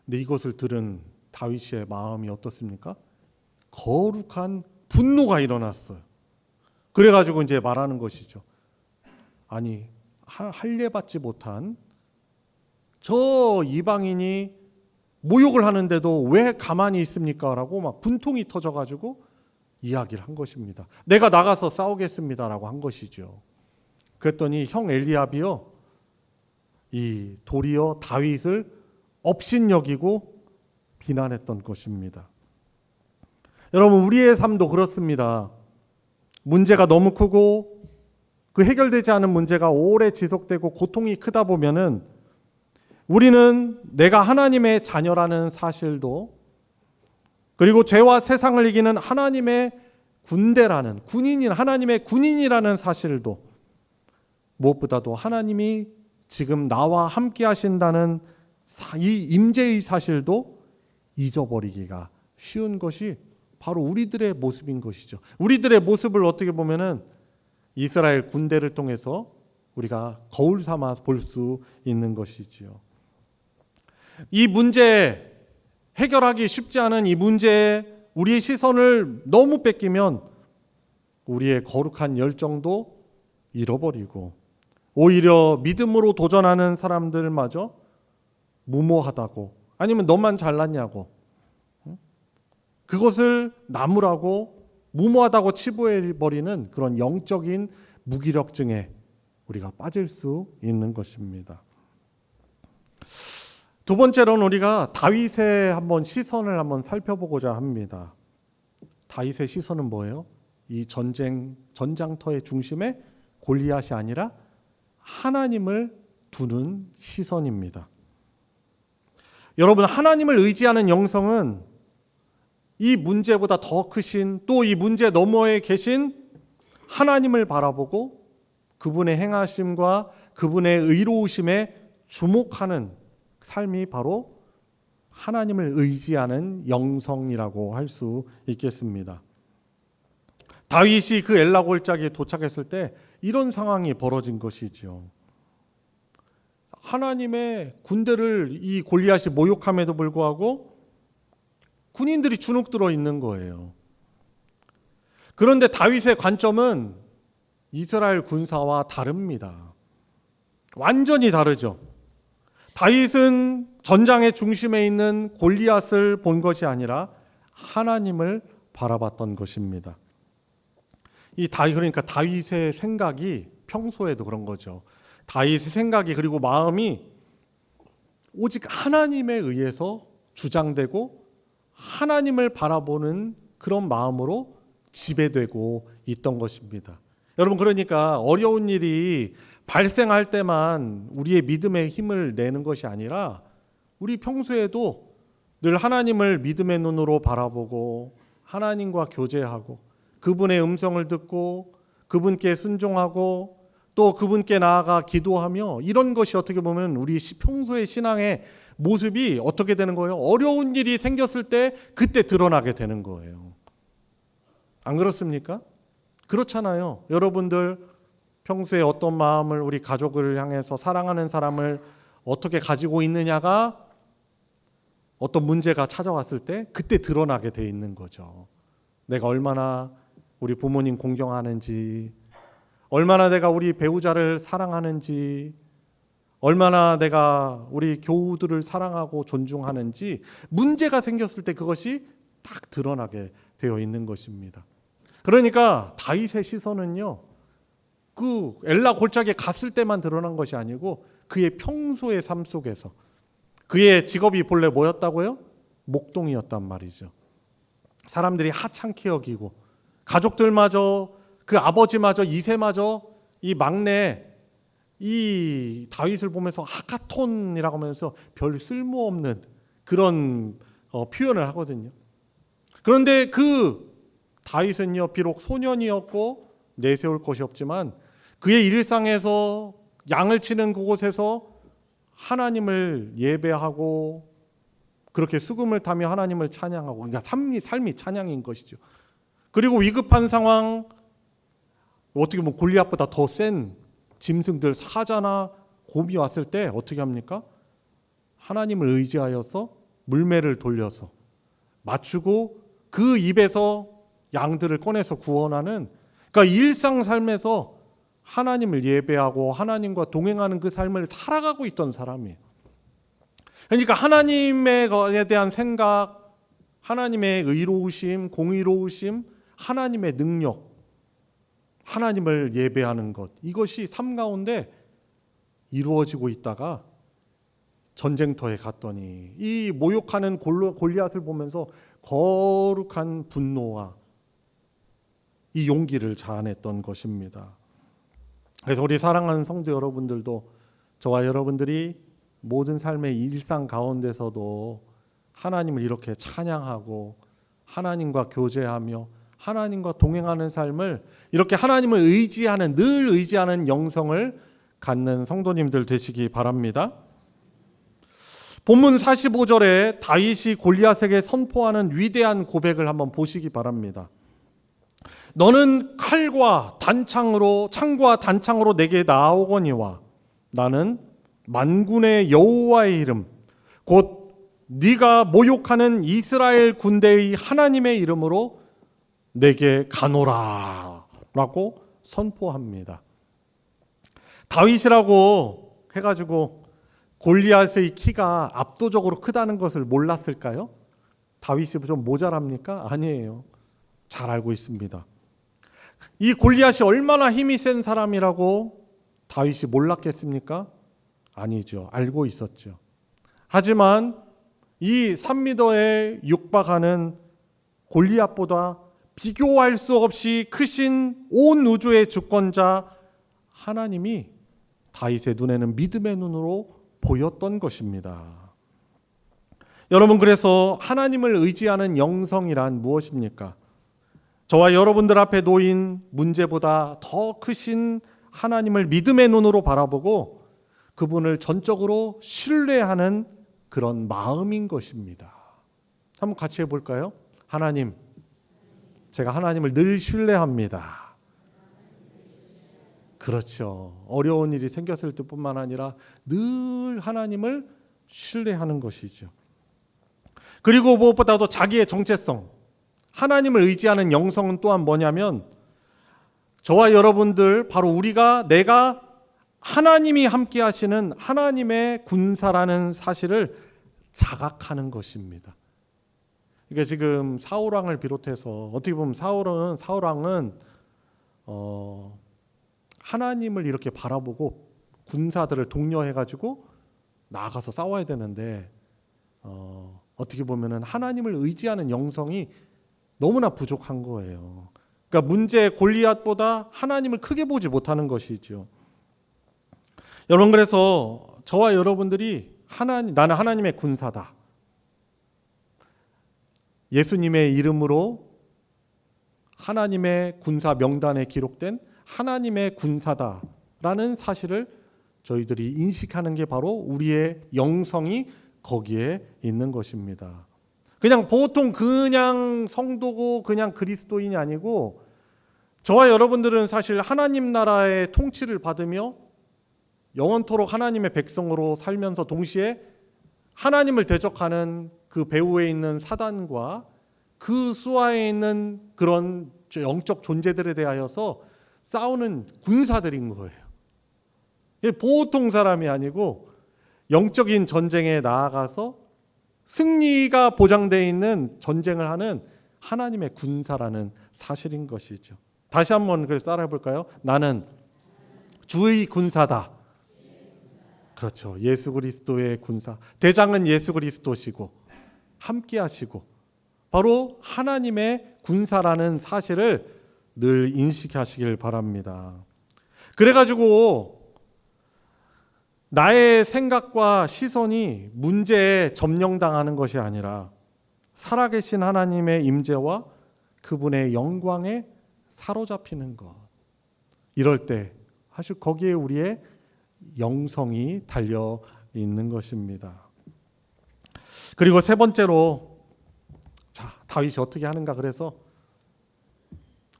근데 이것을 들은 다윗의 마음이 어떻습니까? 거룩한 분노가 일어났어요. 그래가지고 이제 말하는 것이죠. 아니, 할례받지 못한 저 이방인이 모욕을 하는데도 왜 가만히 있습니까? 라고 막 분통이 터져가지고 이야기를 한 것입니다. 내가 나가서 싸우겠습니다라고 한 것이죠. 그랬더니 형 엘리압이요, 이 도리어 다윗을 업신여기고 비난했던 것입니다. 여러분, 우리의 삶도 그렇습니다. 문제가 너무 크고 그 해결되지 않은 문제가 오래 지속되고 고통이 크다 보면은 우리는 내가 하나님의 자녀라는 사실도, 그리고 죄와 세상을 이기는 하나님의 군대라는, 군인인 하나님의 군인이라는 사실도, 무엇보다도 하나님이 지금 나와 함께 하신다는 이 임재의 사실도 잊어버리기가 쉬운 것이 바로 우리들의 모습인 것이죠. 우리들의 모습을 어떻게 보면은 이스라엘 군대를 통해서 우리가 거울 삼아 볼 수 있는 것이지요. 이 문제, 해결하기 쉽지 않은 이 문제에 우리의 시선을 너무 뺏기면 우리의 거룩한 열정도 잃어버리고, 오히려 믿음으로 도전하는 사람들마저 무모하다고, 아니면 너만 잘났냐고, 그것을 나무라고 무모하다고 치부해버리는 그런 영적인 무기력증에 우리가 빠질 수 있는 것입니다. 두 번째로는 우리가 다윗의 시선을 한번 살펴보고자 합니다. 다윗의 시선은 뭐예요? 이 전장터의 중심에 골리앗이 아니라 하나님을 두는 시선입니다. 여러분, 하나님을 의지하는 영성은 이 문제보다 더 크신, 또 이 문제 너머에 계신 하나님을 바라보고 그분의 행하심과 그분의 의로우심에 주목하는 삶이 바로 하나님을 의지하는 영성이라고 할 수 있겠습니다. 다윗이 그 엘라 골짜기에 도착했을 때 이런 상황이 벌어진 것이죠. 하나님의 군대를 이 골리앗이 모욕함에도 불구하고 군인들이 주눅 들어 있는 거예요. 그런데 다윗의 관점은 이스라엘 군사와 다릅니다. 완전히 다르죠. 다윗은 전장의 중심에 있는 골리앗을 본 것이 아니라 하나님을 바라봤던 것입니다. 그러니까 다윗의 생각이, 평소에도 그런 거죠. 다윗의 생각이, 그리고 마음이 오직 하나님에 의해서 주장되고 하나님을 바라보는 그런 마음으로 지배되고 있던 것입니다. 여러분, 그러니까 어려운 일이 발생할 때만 우리의 믿음의 힘을 내는 것이 아니라 우리 평소에도 늘 하나님을 믿음의 눈으로 바라보고 하나님과 교제하고 그분의 음성을 듣고 그분께 순종하고 또 그분께 나아가 기도하며, 이런 것이 어떻게 보면 우리 평소의 신앙의 모습이 어떻게 되는 거예요? 어려운 일이 생겼을 때 그때 드러나게 되는 거예요. 안 그렇습니까? 그렇잖아요. 여러분들 평소에 어떤 마음을 우리 가족을 향해서, 사랑하는 사람을 어떻게 가지고 있느냐가 어떤 문제가 찾아왔을 때 그때 드러나게 돼 있는 거죠. 내가 얼마나 우리 부모님 공경하는지, 얼마나 내가 우리 배우자를 사랑하는지, 얼마나 내가 우리 교우들을 사랑하고 존중하는지, 문제가 생겼을 때 그것이 딱 드러나게 되어 있는 것입니다. 그러니까 다윗의 시선은요, 그 엘라 골짜기에 갔을 때만 드러난 것이 아니고 그의 평소의 삶 속에서, 그의 직업이 본래 뭐였다고요? 목동이었단 말이죠. 사람들이 하찮게 여기고, 가족들마저, 그 아버지마저, 이세마저 이 막내 이 다윗을 보면서 하카톤이라고 하면서 별 쓸모없는 그런 표현을 하거든요. 그런데 그 다윗은요, 비록 소년이었고 내세울 것이 없지만 그의 일상에서, 양을 치는 그곳에서 하나님을 예배하고 그렇게 수금을 타며 하나님을 찬양하고, 그러니까 삶이 찬양인 것이죠. 그리고 위급한 상황, 어떻게 보면 골리앗보다 더 센 짐승들, 사자나 곰이 왔을 때 어떻게 합니까? 하나님을 의지하여서 물매를 돌려서 맞추고 그 입에서 양들을 꺼내서 구원하는, 그러니까 일상 삶에서 하나님을 예배하고 하나님과 동행하는 그 삶을 살아가고 있던 사람이에요. 그러니까 하나님에 대한 생각, 하나님의 의로우심, 공의로우심, 하나님의 능력, 하나님을 예배하는 것, 이것이 삶 가운데 이루어지고 있다가 전쟁터에 갔더니 이 모욕하는 골리앗을 보면서 거룩한 분노와 이 용기를 자아냈던 것입니다. 그래서 우리 사랑하는 성도 여러분들도, 저와 여러분들이 모든 삶의 일상 가운데서도 하나님을 이렇게 찬양하고 하나님과 교제하며 하나님과 동행하는 삶을, 이렇게 하나님을 의지하는, 늘 의지하는 영성을 갖는 성도님들 되시기 바랍니다. 본문 45절에 다윗이 골리앗에게 선포하는 위대한 고백을 한번 보시기 바랍니다. 너는 창과 단창으로 내게 나아오거니와 나는 만군의 여호와의 이름, 곧 네가 모욕하는 이스라엘 군대의 하나님의 이름으로 내게 가노라 라고 선포합니다. 다윗이라고 해가지고 골리앗의 키가 압도적으로 크다는 것을 몰랐을까요? 다윗이 좀 모자랍니까? 아니에요. 잘 알고 있습니다. 이 골리앗이 얼마나 힘이 센 사람이라고 다윗이 몰랐겠습니까? 아니죠. 알고 있었죠. 하지만 이 3m에 육박하는 골리앗보다 비교할 수 없이 크신 온 우주의 주권자 하나님이 다윗의 눈에는 믿음의 눈으로 보였던 것입니다. 여러분, 그래서 하나님을 의지하는 영성이란 무엇입니까? 저와 여러분들 앞에 놓인 문제보다 더 크신 하나님을 믿음의 눈으로 바라보고 그분을 전적으로 신뢰하는 그런 마음인 것입니다. 한번 같이 해볼까요? 하나님, 제가 하나님을 늘 신뢰합니다. 그렇죠. 어려운 일이 생겼을 때뿐만 아니라 늘 하나님을 신뢰하는 것이죠. 그리고 무엇보다도 자기의 정체성, 하나님을 의지하는 영성은 또한 뭐냐면, 저와 여러분들, 바로 내가 하나님이 함께 하시는 하나님의 군사라는 사실을 자각하는 것입니다. 그러니까 지금 사울왕을 비롯해서 어떻게 보면 사울왕은 하나님을 이렇게 바라보고 군사들을 독려해가지고 나아가서 싸워야 되는데 어떻게 보면은 하나님을 의지하는 영성이 너무나 부족한 거예요. 그러니까 문제 골리앗보다 하나님을 크게 보지 못하는 것이죠. 여러분, 그래서 저와 여러분들이 나는 하나님의 군사다, 예수님의 이름으로 하나님의 군사 명단에 기록된 하나님의 군사다라는 사실을 저희들이 인식하는 게 바로 우리의 영성이 거기에 있는 것입니다. 그냥 보통 그냥 성도고 그냥 그리스도인이 아니고 저와 여러분들은 사실 하나님 나라의 통치를 받으며 영원토록 하나님의 백성으로 살면서 동시에 하나님을 대적하는 그 배후에 있는 사단과 그 수하에 있는 그런 영적 존재들에 대하여서 싸우는 군사들인 거예요. 보통 사람이 아니고 영적인 전쟁에 나아가서 승리가 보장되어 있는 전쟁을 하는 하나님의 군사라는 사실인 것이죠. 다시 한번 그래서 따라해 볼까요? 나는 주의 군사다. 그렇죠. 예수 그리스도의 군사. 대장은 예수 그리스도시고 함께 하시고 바로 하나님의 군사라는 사실을 늘 인식하시길 바랍니다. 그래가지고 나의 생각과 시선이 문제에 점령당하는 것이 아니라 살아계신 하나님의 임재와 그분의 영광에 사로잡히는 것. 이럴 때 사실 거기에 우리의 영성이 달려 있는 것입니다. 그리고 세 번째로 다윗이 어떻게 하는가 그래서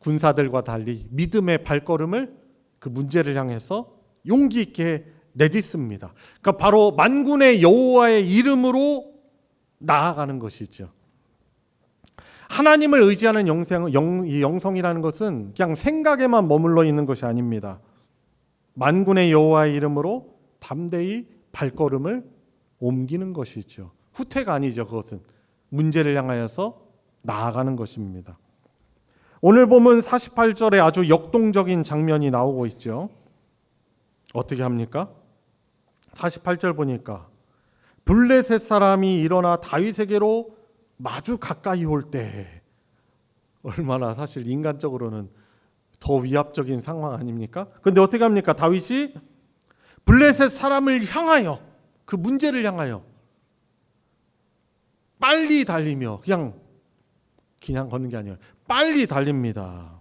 군사들과 달리 믿음의 발걸음을 그 문제를 향해서 용기 있게 내딛습니다. 그러니까 바로 만군의 여호와의 이름으로 나아가는 것이죠. 하나님을 의지하는 영성이라는 것은 그냥 생각에만 머물러 있는 것이 아닙니다. 만군의 여호와의 이름으로 담대히 발걸음을 옮기는 것이죠. 후퇴가 아니죠. 그것은 문제를 향하여서 나아가는 것입니다. 오늘 보면 48절에 아주 역동적인 장면이 나오고 있죠. 어떻게 합니까? 48절 보니까 블레셋 사람이 일어나 다윗에게로 마주 가까이 올 때, 얼마나 사실 인간적으로는 더 위압적인 상황 아닙니까? 그런데 어떻게 합니까? 다윗이 블레셋 사람을 향하여, 그 문제를 향하여 빨리 달리며, 그냥 걷는 게 아니에요. 빨리 달립니다.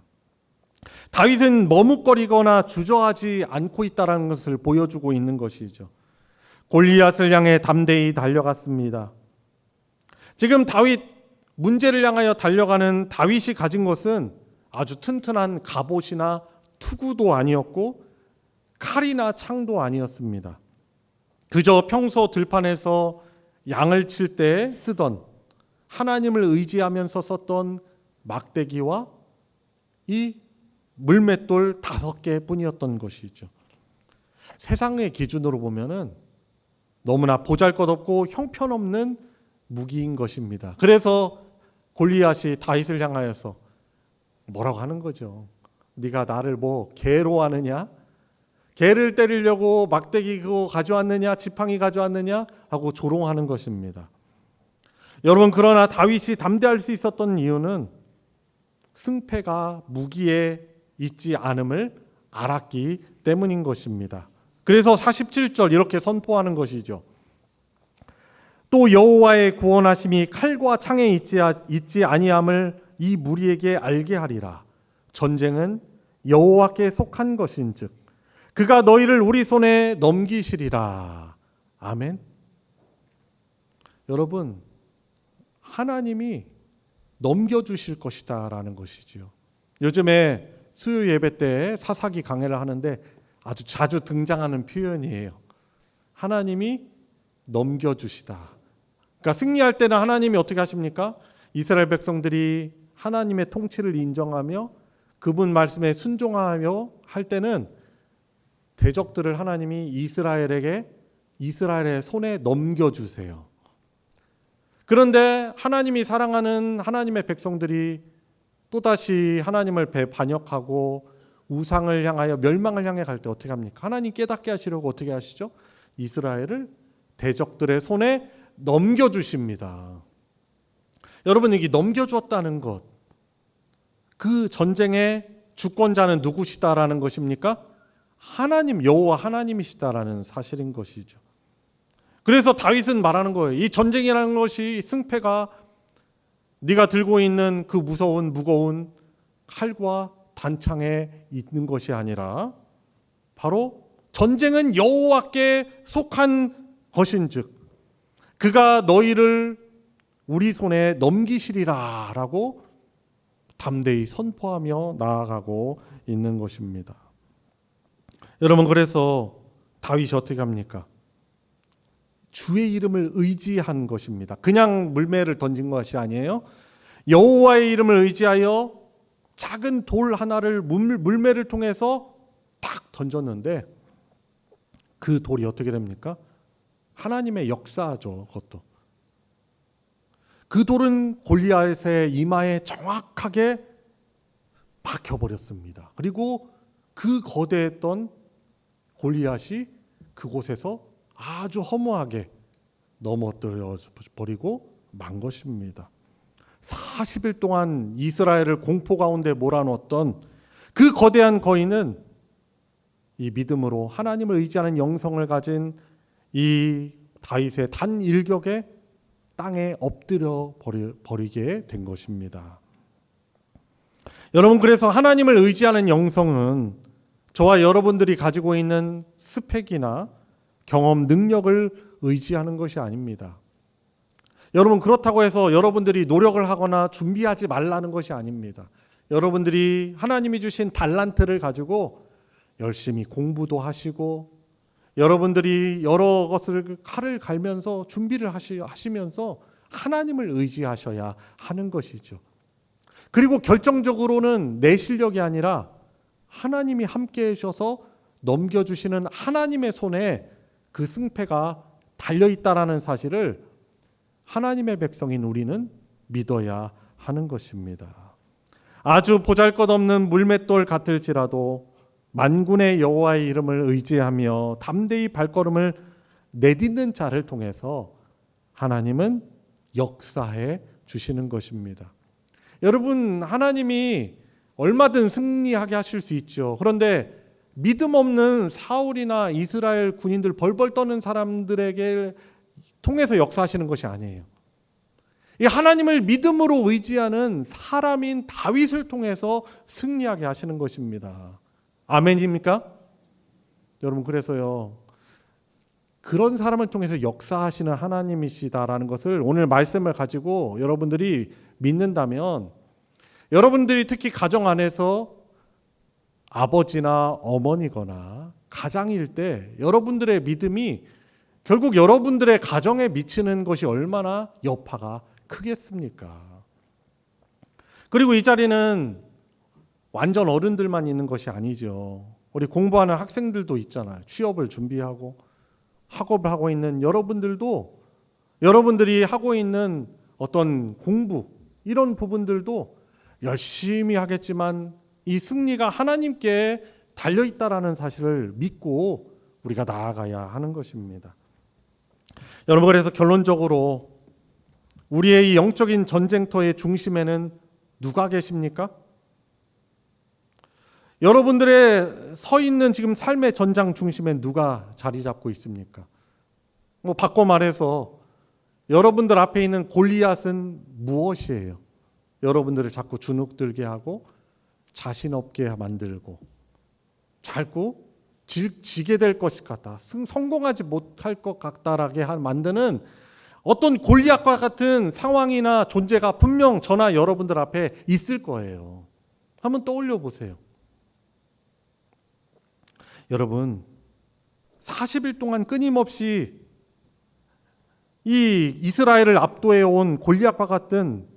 다윗은 머뭇거리거나 주저하지 않고 있다는 것을 보여주고 있는 것이죠. 골리앗을 향해 담대히 달려갔습니다. 지금 다윗, 문제를 향하여 달려가는 다윗이 가진 것은 아주 튼튼한 갑옷이나 투구도 아니었고 칼이나 창도 아니었습니다. 그저 평소 들판에서 양을 칠 때 쓰던, 하나님을 의지하면서 썼던 막대기와 이 물맷돌 5개 뿐이었던 것이죠. 세상의 기준으로 보면은 너무나 보잘것없고 형편없는 무기인 것입니다. 그래서 골리앗이 다윗을 향하여서 뭐라고 하는 거죠. 네가 나를 개로 하느냐? 개를 때리려고 막대기 그거 가져왔느냐? 지팡이 가져왔느냐? 하고 조롱하는 것입니다. 여러분, 그러나 다윗이 담대할 수 있었던 이유는 승패가 무기에 있지 않음을 알았기 때문인 것입니다. 그래서 47절 이렇게 선포하는 것이죠. 또 여호와의 구원하심이 칼과 창에 있지 아니함을 이 무리에게 알게 하리라. 전쟁은 여호와께 속한 것인즉 그가 너희를 우리 손에 넘기시리라. 아멘. 여러분, 하나님이 넘겨주실 것이다 라는 것이죠. 요즘에 수요 예배 때 사사기 강해를 하는데 아주 자주 등장하는 표현이에요. 하나님이 넘겨주시다. 그러니까 승리할 때는 하나님이 어떻게 하십니까? 이스라엘 백성들이 하나님의 통치를 인정하며 그분 말씀에 순종하며 할 때는 대적들을 하나님이 이스라엘의 손에 넘겨주세요. 그런데 하나님이 사랑하는 하나님의 백성들이 또다시 하나님을 반역하고 우상을 향하여 멸망을 향해 갈 때 어떻게 합니까? 하나님 깨닫게 하시려고 어떻게 하시죠? 이스라엘을 대적들의 손에 넘겨주십니다. 여러분, 이게 넘겨주었다는 것, 그 전쟁의 주권자는 누구시다라는 것입니까? 하나님, 여호와 하나님이시다라는 사실인 것이죠. 그래서 다윗은 말하는 거예요. 이 전쟁이라는 것이 승패가 네가 들고 있는 그 무거운 칼과 단창에 있는 것이 아니라 바로 전쟁은 여호와께 속한 것인즉 그가 너희를 우리 손에 넘기시리라 라고 담대히 선포하며 나아가고 있는 것입니다. 여러분, 그래서 다윗이 어떻게 합니까? 주의 이름을 의지한 것입니다. 그냥 물매를 던진 것이 아니에요. 여호와의 이름을 의지하여 작은 돌 하나를 물매를 통해서 탁 던졌는데 그 돌이 어떻게 됩니까? 하나님의 역사죠. 그것도. 그 돌은 골리앗의 이마에 정확하게 박혀버렸습니다. 그리고 그 거대했던 골리앗이 그곳에서 아주 허무하게 넘어뜨려 버리고 만 것입니다. 40일 동안 이스라엘을 공포 가운데 몰아넣었던 그 거대한 거인은 이 믿음으로 하나님을 의지하는 영성을 가진 이 다윗의 단 일격에 땅에 엎드려 버리게 된 것입니다. 여러분, 그래서 하나님을 의지하는 영성은 저와 여러분들이 가지고 있는 스펙이나 경험, 능력을 의지하는 것이 아닙니다. 여러분, 그렇다고 해서 여러분들이 노력을 하거나 준비하지 말라는 것이 아닙니다. 여러분들이 하나님이 주신 달란트를 가지고 열심히 공부도 하시고 여러분들이 여러 것을 칼을 갈면서 준비를 하시면서 하나님을 의지하셔야 하는 것이죠. 그리고 결정적으로는 내 실력이 아니라 하나님이 함께 하셔서 넘겨주시는 하나님의 손에 그 승패가 달려있다라는 사실을 하나님의 백성인 우리는 믿어야 하는 것입니다. 아주 보잘것없는 물맷돌 같을지라도 만군의 여호와의 이름을 의지하며 담대히 발걸음을 내딛는 자를 통해서 하나님은 역사해 주시는 것입니다. 여러분, 하나님이 얼마든 승리하게 하실 수 있죠. 그런데 믿음 없는 사울이나 이스라엘 군인들 벌벌 떠는 사람들에게 통해서 역사하시는 것이 아니에요. 이 하나님을 믿음으로 의지하는 사람인 다윗을 통해서 승리하게 하시는 것입니다. 아멘입니까? 여러분, 그래서요, 그런 사람을 통해서 역사하시는 하나님이시다라는 것을 오늘 말씀을 가지고 여러분들이 믿는다면 여러분들이 특히 가정 안에서 아버지나 어머니거나 가장일 때 여러분들의 믿음이 결국 여러분들의 가정에 미치는 것이 얼마나 여파가 크겠습니까? 그리고 이 자리는 완전 어른들만 있는 것이 아니죠. 우리 공부하는 학생들도 있잖아요. 취업을 준비하고 학업을 하고 있는 여러분들도 여러분들이 하고 있는 어떤 공부 이런 부분들도 열심히 하겠지만 이 승리가 하나님께 달려있다라는 사실을 믿고 우리가 나아가야 하는 것입니다. 여러분, 그래서 결론적으로 우리의 이 영적인 전쟁터의 중심에는 누가 계십니까? 여러분들의 서 있는 지금 삶의 전장 중심에 누가 자리 잡고 있습니까? 바꿔 말해서 여러분들 앞에 있는 골리앗은 무엇이에요? 여러분들을 자꾸 주눅들게 하고 자신 없게 만들고 자꾸 지게 될 것 같다, 성공하지 못할 것 같다라게 만드는 어떤 골리앗과 같은 상황이나 존재가 분명 저나 여러분들 앞에 있을 거예요. 한번 떠올려 보세요. 여러분, 40일 동안 끊임없이 이 이스라엘을 압도해 온 골리앗과 같은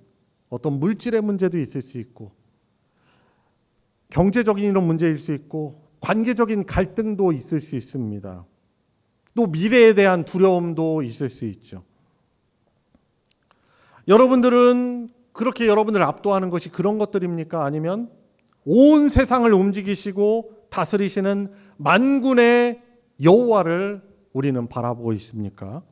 어떤 물질의 문제도 있을 수 있고 경제적인 이런 문제일 수 있고 관계적인 갈등도 있을 수 있습니다. 또 미래에 대한 두려움도 있을 수 있죠. 여러분들은 그렇게 여러분을 압도하는 것이 그런 것들입니까? 아니면 온 세상을 움직이시고 다스리시는 만군의 여호와를 우리는 바라보고 있습니까?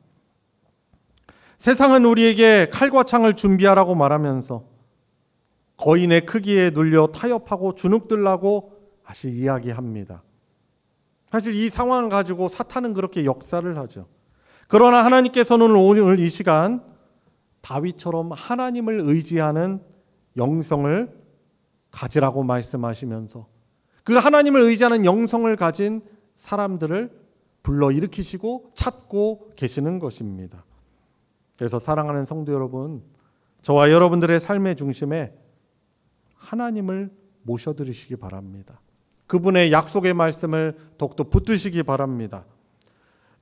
세상은 우리에게 칼과 창을 준비하라고 말하면서 거인의 크기에 눌려 타협하고 주눅들라고 다시 이야기합니다. 사실 이 상황을 가지고 사탄은 그렇게 역사를 하죠. 그러나 하나님께서는 오늘 이 시간 다윗처럼 하나님을 의지하는 영성을 가지라고 말씀하시면서 그 하나님을 의지하는 영성을 가진 사람들을 불러일으키시고 찾고 계시는 것입니다. 그래서 사랑하는 성도 여러분, 저와 여러분들의 삶의 중심에 하나님을 모셔드리시기 바랍니다. 그분의 약속의 말씀을 더욱더 붙드시기 바랍니다.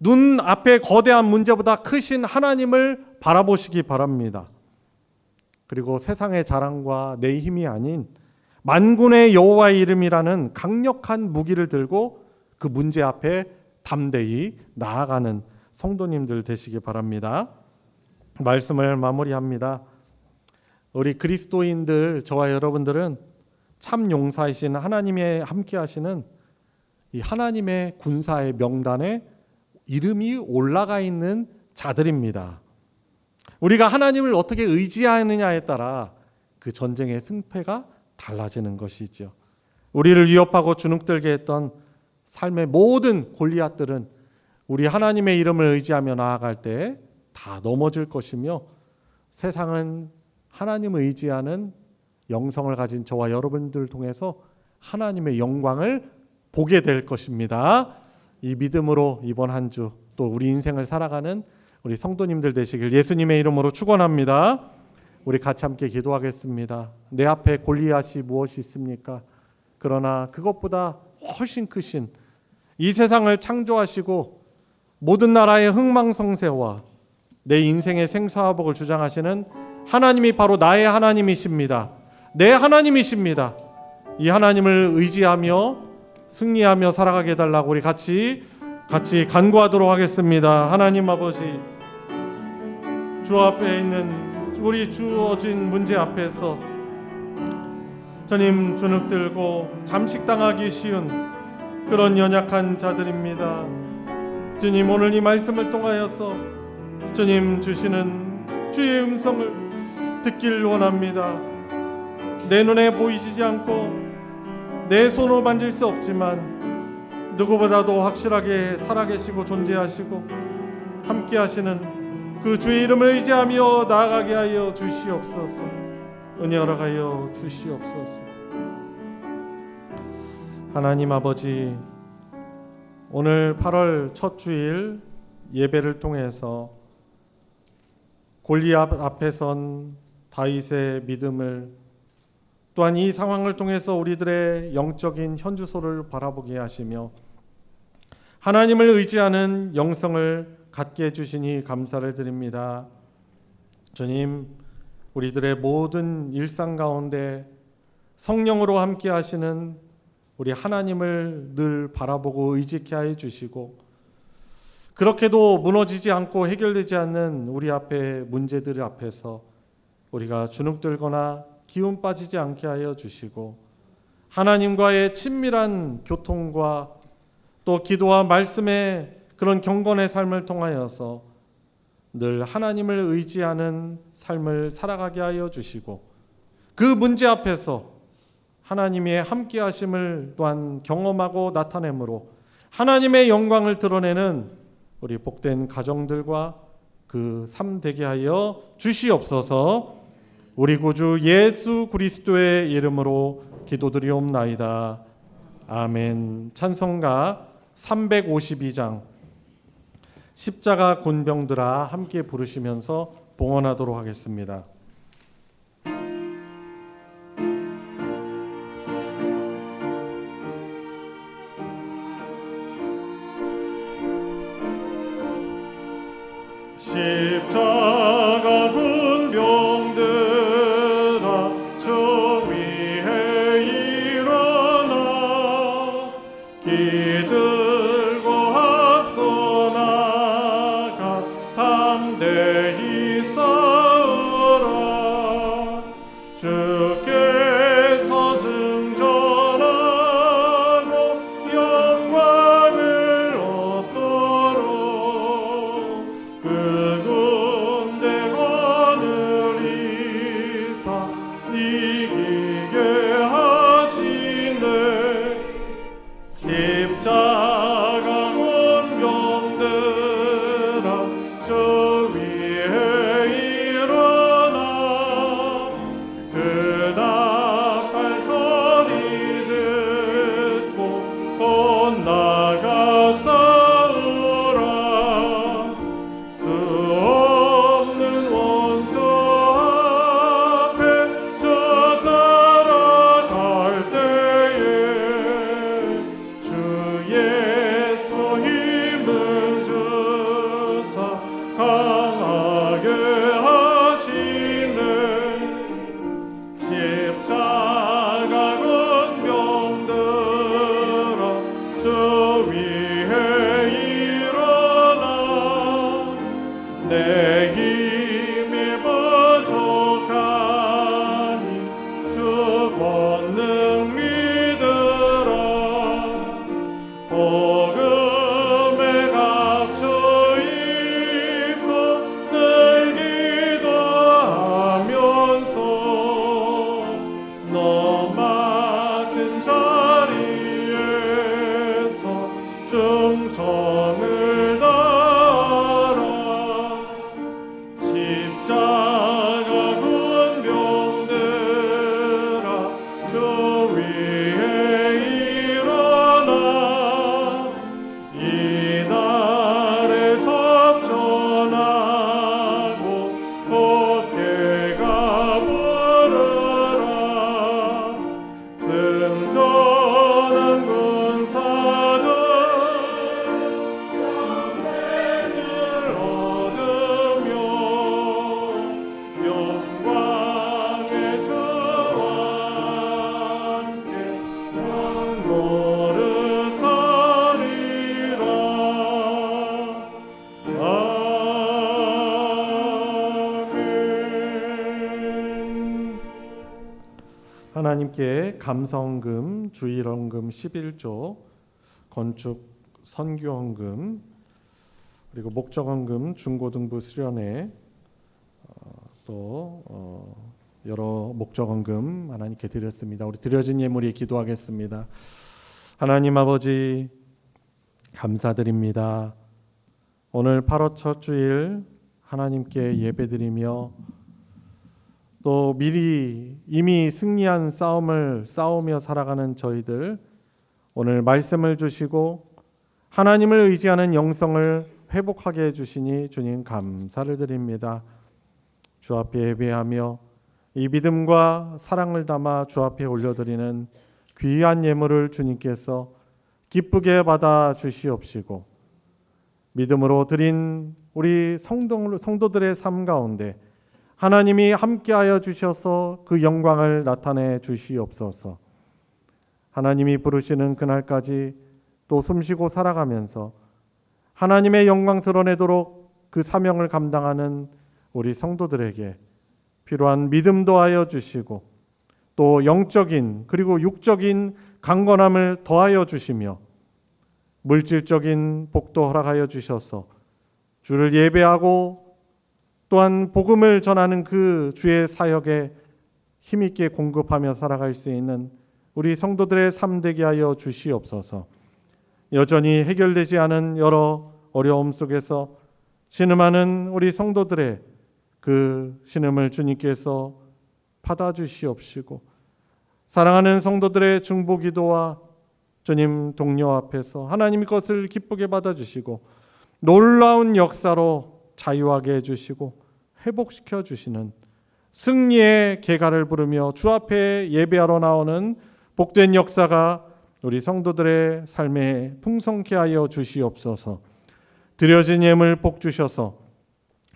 눈 앞에 거대한 문제보다 크신 하나님을 바라보시기 바랍니다. 그리고 세상의 자랑과 내 힘이 아닌 만군의 여호와의 이름이라는 강력한 무기를 들고 그 문제 앞에 담대히 나아가는 성도님들 되시기 바랍니다. 말씀을 마무리합니다. 우리 그리스도인들, 저와 여러분들은 참 용사이신 하나님의 함께 하시는 이 하나님의 군사의 명단에 이름이 올라가 있는 자들입니다. 우리가 하나님을 어떻게 의지하느냐에 따라 그 전쟁의 승패가 달라지는 것이죠. 우리를 위협하고 주눅들게 했던 삶의 모든 골리앗들은 우리 하나님의 이름을 의지하며 나아갈 때 다 넘어질 것이며, 세상은 하나님을 의지하는 영성을 가진 저와 여러분들을 통해서 하나님의 영광을 보게 될 것입니다. 이 믿음으로 이번 한 주 또 우리 인생을 살아가는 우리 성도님들 되시길 예수님의 이름으로 축원합니다. 우리 같이 함께 기도하겠습니다. 내 앞에 골리앗이 무엇이 있습니까? 그러나 그것보다 훨씬 크신 이 세상을 창조하시고 모든 나라의 흥망성쇠와 내 인생의 생사화복을 주장하시는 하나님이 바로 나의 하나님이십니다. 내 하나님이십니다. 이 하나님을 의지하며 승리하며 살아가게 해달라고 우리 같이 간구하도록 하겠습니다. 하나님 아버지, 주 앞에 있는 우리 주어진 문제 앞에서 주님 주눅들고 잠식당하기 쉬운 그런 연약한 자들입니다. 주님, 오늘 이 말씀을 통하여서 주님 주시는 주의 음성을 듣길 원합니다. 내 눈에 보이지 않고 내 손으로 만질 수 없지만 누구보다도 확실하게 살아계시고 존재하시고 함께하시는 그 주의 이름을 의지하며 나아가게 하여 주시옵소서. 은혜 허락하여 주시옵소서. 하나님 아버지, 오늘 8월 첫 주일 예배를 통해서 골리앗 앞에 선 다윗의 믿음을, 또한 이 상황을 통해서 우리들의 영적인 현주소를 바라보게 하시며 하나님을 의지하는 영성을 갖게 해주시니 감사를 드립니다. 주님, 우리들의 모든 일상 가운데 성령으로 함께 하시는 우리 하나님을 늘 바라보고 의지케 하여 주시고, 그렇게도 무너지지 않고 해결되지 않는 우리 앞의 문제들 앞에서 우리가 주눅들거나 기운 빠지지 않게 하여 주시고, 하나님과의 친밀한 교통과 또 기도와 말씀의 그런 경건의 삶을 통하여서 늘 하나님을 의지하는 삶을 살아가게 하여 주시고, 그 문제 앞에서 하나님의 함께 하심을 또한 경험하고 나타내므로 하나님의 영광을 드러내는 우리 복된 가정들과 그 삶 되게 하여 주시옵소서. 우리 구주 예수 그리스도의 이름으로 기도드리옵나이다. 아멘. 찬송가 352장 십자가 군병들아 함께 부르시면서 봉헌하도록 하겠습니다. 십자가 군병들아 주 위에 일어나 기들고 앞서 나가 담대히 싸우라. 십자가 군병들아 주 위에 일어나 이날에 접전하고 곧게 가부르라 승전한 군사들 영생을 얻으며 영광의 주와 함께 노릇하리라. 아멘. 하나님께 감사헌금, 주일헌금 11조, 건축 선교헌금, 그리고 목적헌금, 중고등부 수련회, 또 여러 목적헌금 하나님께 드렸습니다. 우리 드려진 예물이 기도하겠습니다. 하나님 아버지 감사드립니다. 오늘 8월 첫 주일 하나님께 예배드리며 또 미리 이미 승리한 싸움을 싸우며 살아가는 저희들, 오늘 말씀을 주시고 하나님을 의지하는 영성을 회복하게 해주시니 주님 감사를 드립니다. 주 앞에 예배하며 이 믿음과 사랑을 담아 주 앞에 올려드리는 귀한 예물을 주님께서 기쁘게 받아 주시옵시고 믿음으로 드린 우리 성도들의 삶 가운데 하나님이 함께하여 주셔서 그 영광을 나타내 주시옵소서. 하나님이 부르시는 그날까지 또 숨쉬고 살아가면서 하나님의 영광 드러내도록 그 사명을 감당하는 우리 성도들에게 필요한 믿음 더하여 주시고 또 영적인 그리고 육적인 강건함을 더하여 주시며 물질적인 복도 허락하여 주셔서 주를 예배하고 또한 복음을 전하는 그 주의 사역에 힘있게 공급하며 살아갈 수 있는 우리 성도들의 삶 되게 하여 주시옵소서. 여전히 해결되지 않은 여러 어려움 속에서 신음하는 우리 성도들의 그 신음을 주님께서 받아주시옵시고 사랑하는 성도들의 중보기도와 주님 동료 앞에서 하나님 것을 기쁘게 받아주시고 놀라운 역사로 자유하게 해주시고 회복시켜 주시는 승리의 계가를 부르며 주 앞에 예배하러 나오는 복된 역사가 우리 성도들의 삶에 풍성케 하여 주시옵소서. 드려진 예물 복 주셔서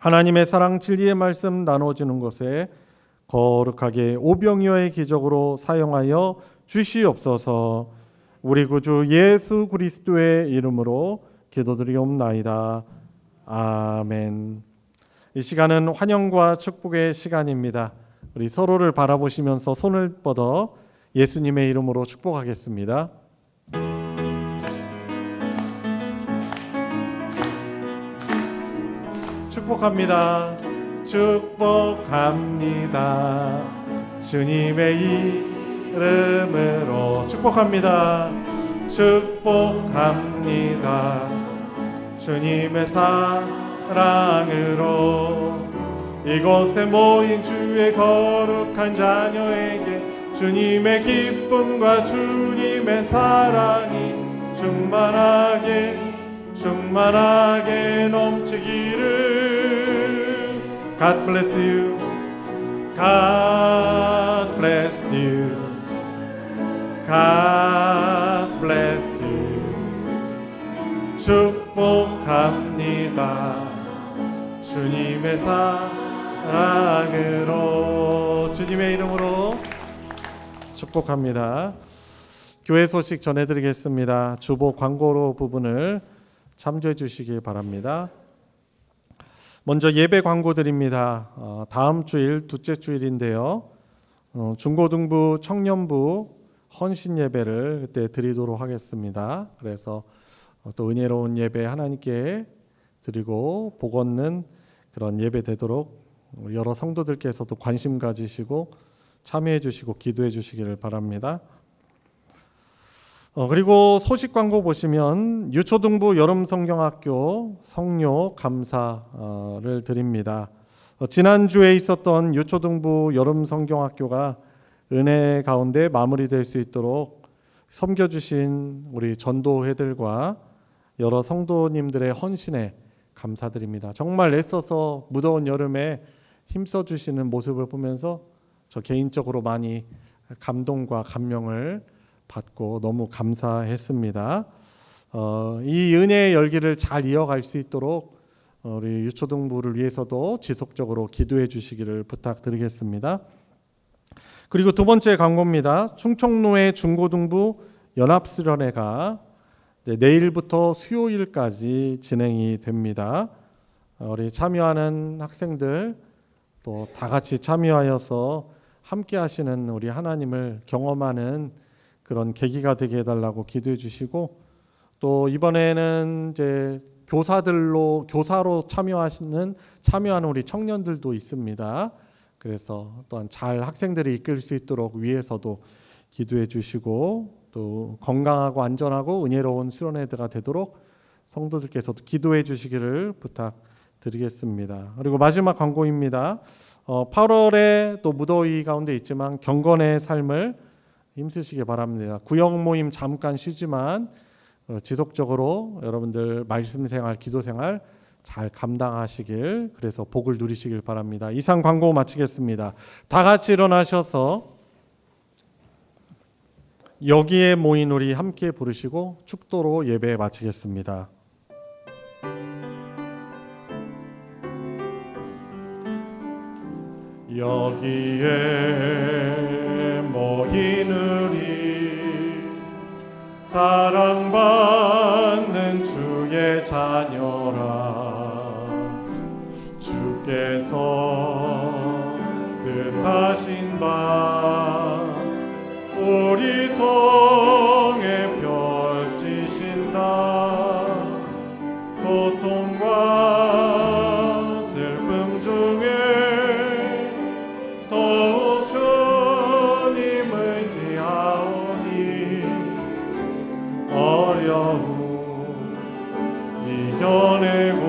하나님의 사랑 진리의 말씀 나눠주는 것에 거룩하게 오병이어의 기적으로 사용하여 주시옵소서. 우리 구주 예수 그리스도의 이름으로 기도드리옵나이다. 아멘. 이 시간은 환영과 축복의 시간입니다. 우리 서로를 바라보시면서 손을 뻗어 예수님의 이름으로 축복하겠습니다. 축복합니다. 축복합니다. 주님의 이름으로 축복합니다. 축복합니다. 주님의 사랑으로 이곳에 모인 주의 거룩한 자녀에게 주님의 기쁨과 주님의 사랑이 충만하게 넘치기를. God bless you. God bless you. God bless you. 축복합니다. 주님의 사랑으로 주님의 이름으로 축복합니다. 교회 소식 전해드리겠습니다. 주보 광고로 부분을 참조해 주시기 바랍니다. 먼저 예배 광고 드립니다. 다음 주일 둘째 주일인데요. 중고등부 청년부 헌신 예배를 그때 드리도록 하겠습니다. 그래서 또 은혜로운 예배 하나님께 드리고 복 얻는 그런 예배 되도록 여러 성도들께서도 관심 가지시고 참여해 주시고 기도해 주시기를 바랍니다. 그리고 소식 광고 보시면 유초등부 여름성경학교 성료 감사를 드립니다. 지난주에 있었던 유초등부 여름 성경학교가 은혜 가운데 마무리될 수 있도록 섬겨주신 우리 전도회들과 여러 성도님들의 헌신에 감사드립니다. 정말 애써서 무더운 여름에 힘써주시는 모습을 보면서 저 개인적으로 많이 감동과 감명을 받고 너무 감사했습니다. 이 은혜의 열기를 잘 이어갈 수 있도록 우리 유초등부를 위해서도 지속적으로 기도해 주시기를 부탁드리겠습니다. 그리고 두 번째 광고입니다. 충청로의 중고등부 연합수련회가 내일부터 수요일까지 진행이 됩니다. 우리 참여하는 학생들 또 다 같이 참여하여서 함께 하시는 우리 하나님을 경험하는 그런 계기가 되게 해달라고 기도해 주시고, 또 이번에는 이제 교사로 참여하는 우리 청년들도 있습니다. 그래서 또한 잘 학생들이 이끌 수 있도록 위해서도 기도해 주시고, 또 건강하고 안전하고 은혜로운 수련회가 되도록 성도들께서도 기도해 주시기를 부탁드리겠습니다. 그리고 마지막 광고입니다. 8월에 또 무더위 가운데 있지만 경건의 삶을 힘쓰시기 바랍니다. 구역 모임 잠깐 쉬지만 지속적으로 여러분들 말씀 생활, 기도 생활 잘 감당하시길, 그래서 복을 누리시길 바랍니다. 이상 광고 마치겠습니다. 다 같이 일어나셔서 여기에 모인 우리 함께 부르시고 축도로 예배 마치겠습니다. 여기에 모인 우리 사랑받는 주의 자녀라. 주께서 뜻하신 바 우리 통해 펼치신다. 고통과 슬픔 중에 더욱 주님을 지하오니 어려움 이겨내고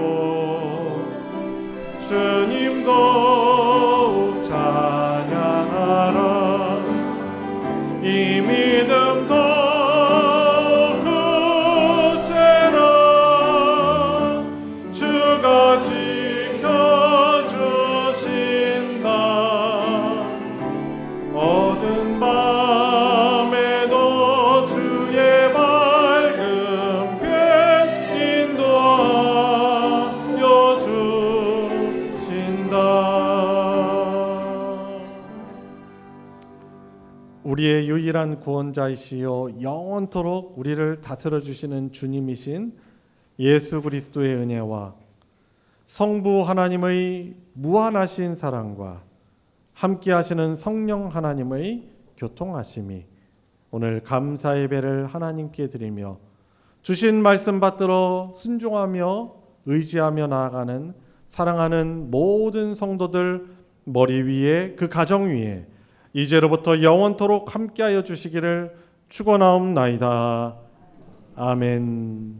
주님 더욱 찬양하라. 이 믿음 더욱 굳세라. 주가 지켜주신다. 어두운 밤에도 주의 밝은 빛 인도하여 주신다. 우리의 유일한 구원자이시요 영원토록 우리를 다스려 주시는 주님이신 예수 그리스도의 은혜와 성부 하나님의 무한하신 사랑과 함께 하시는 성령 하나님의 교통하심이 오늘 감사 예배를 하나님께 드리며 주신 말씀 받들어 순종하며 의지하며 나아가는 사랑하는 모든 성도들 머리 위에, 그 가정 위에 이제로부터 영원토록 함께하여 주시기를 축원하옵나이다. 아멘.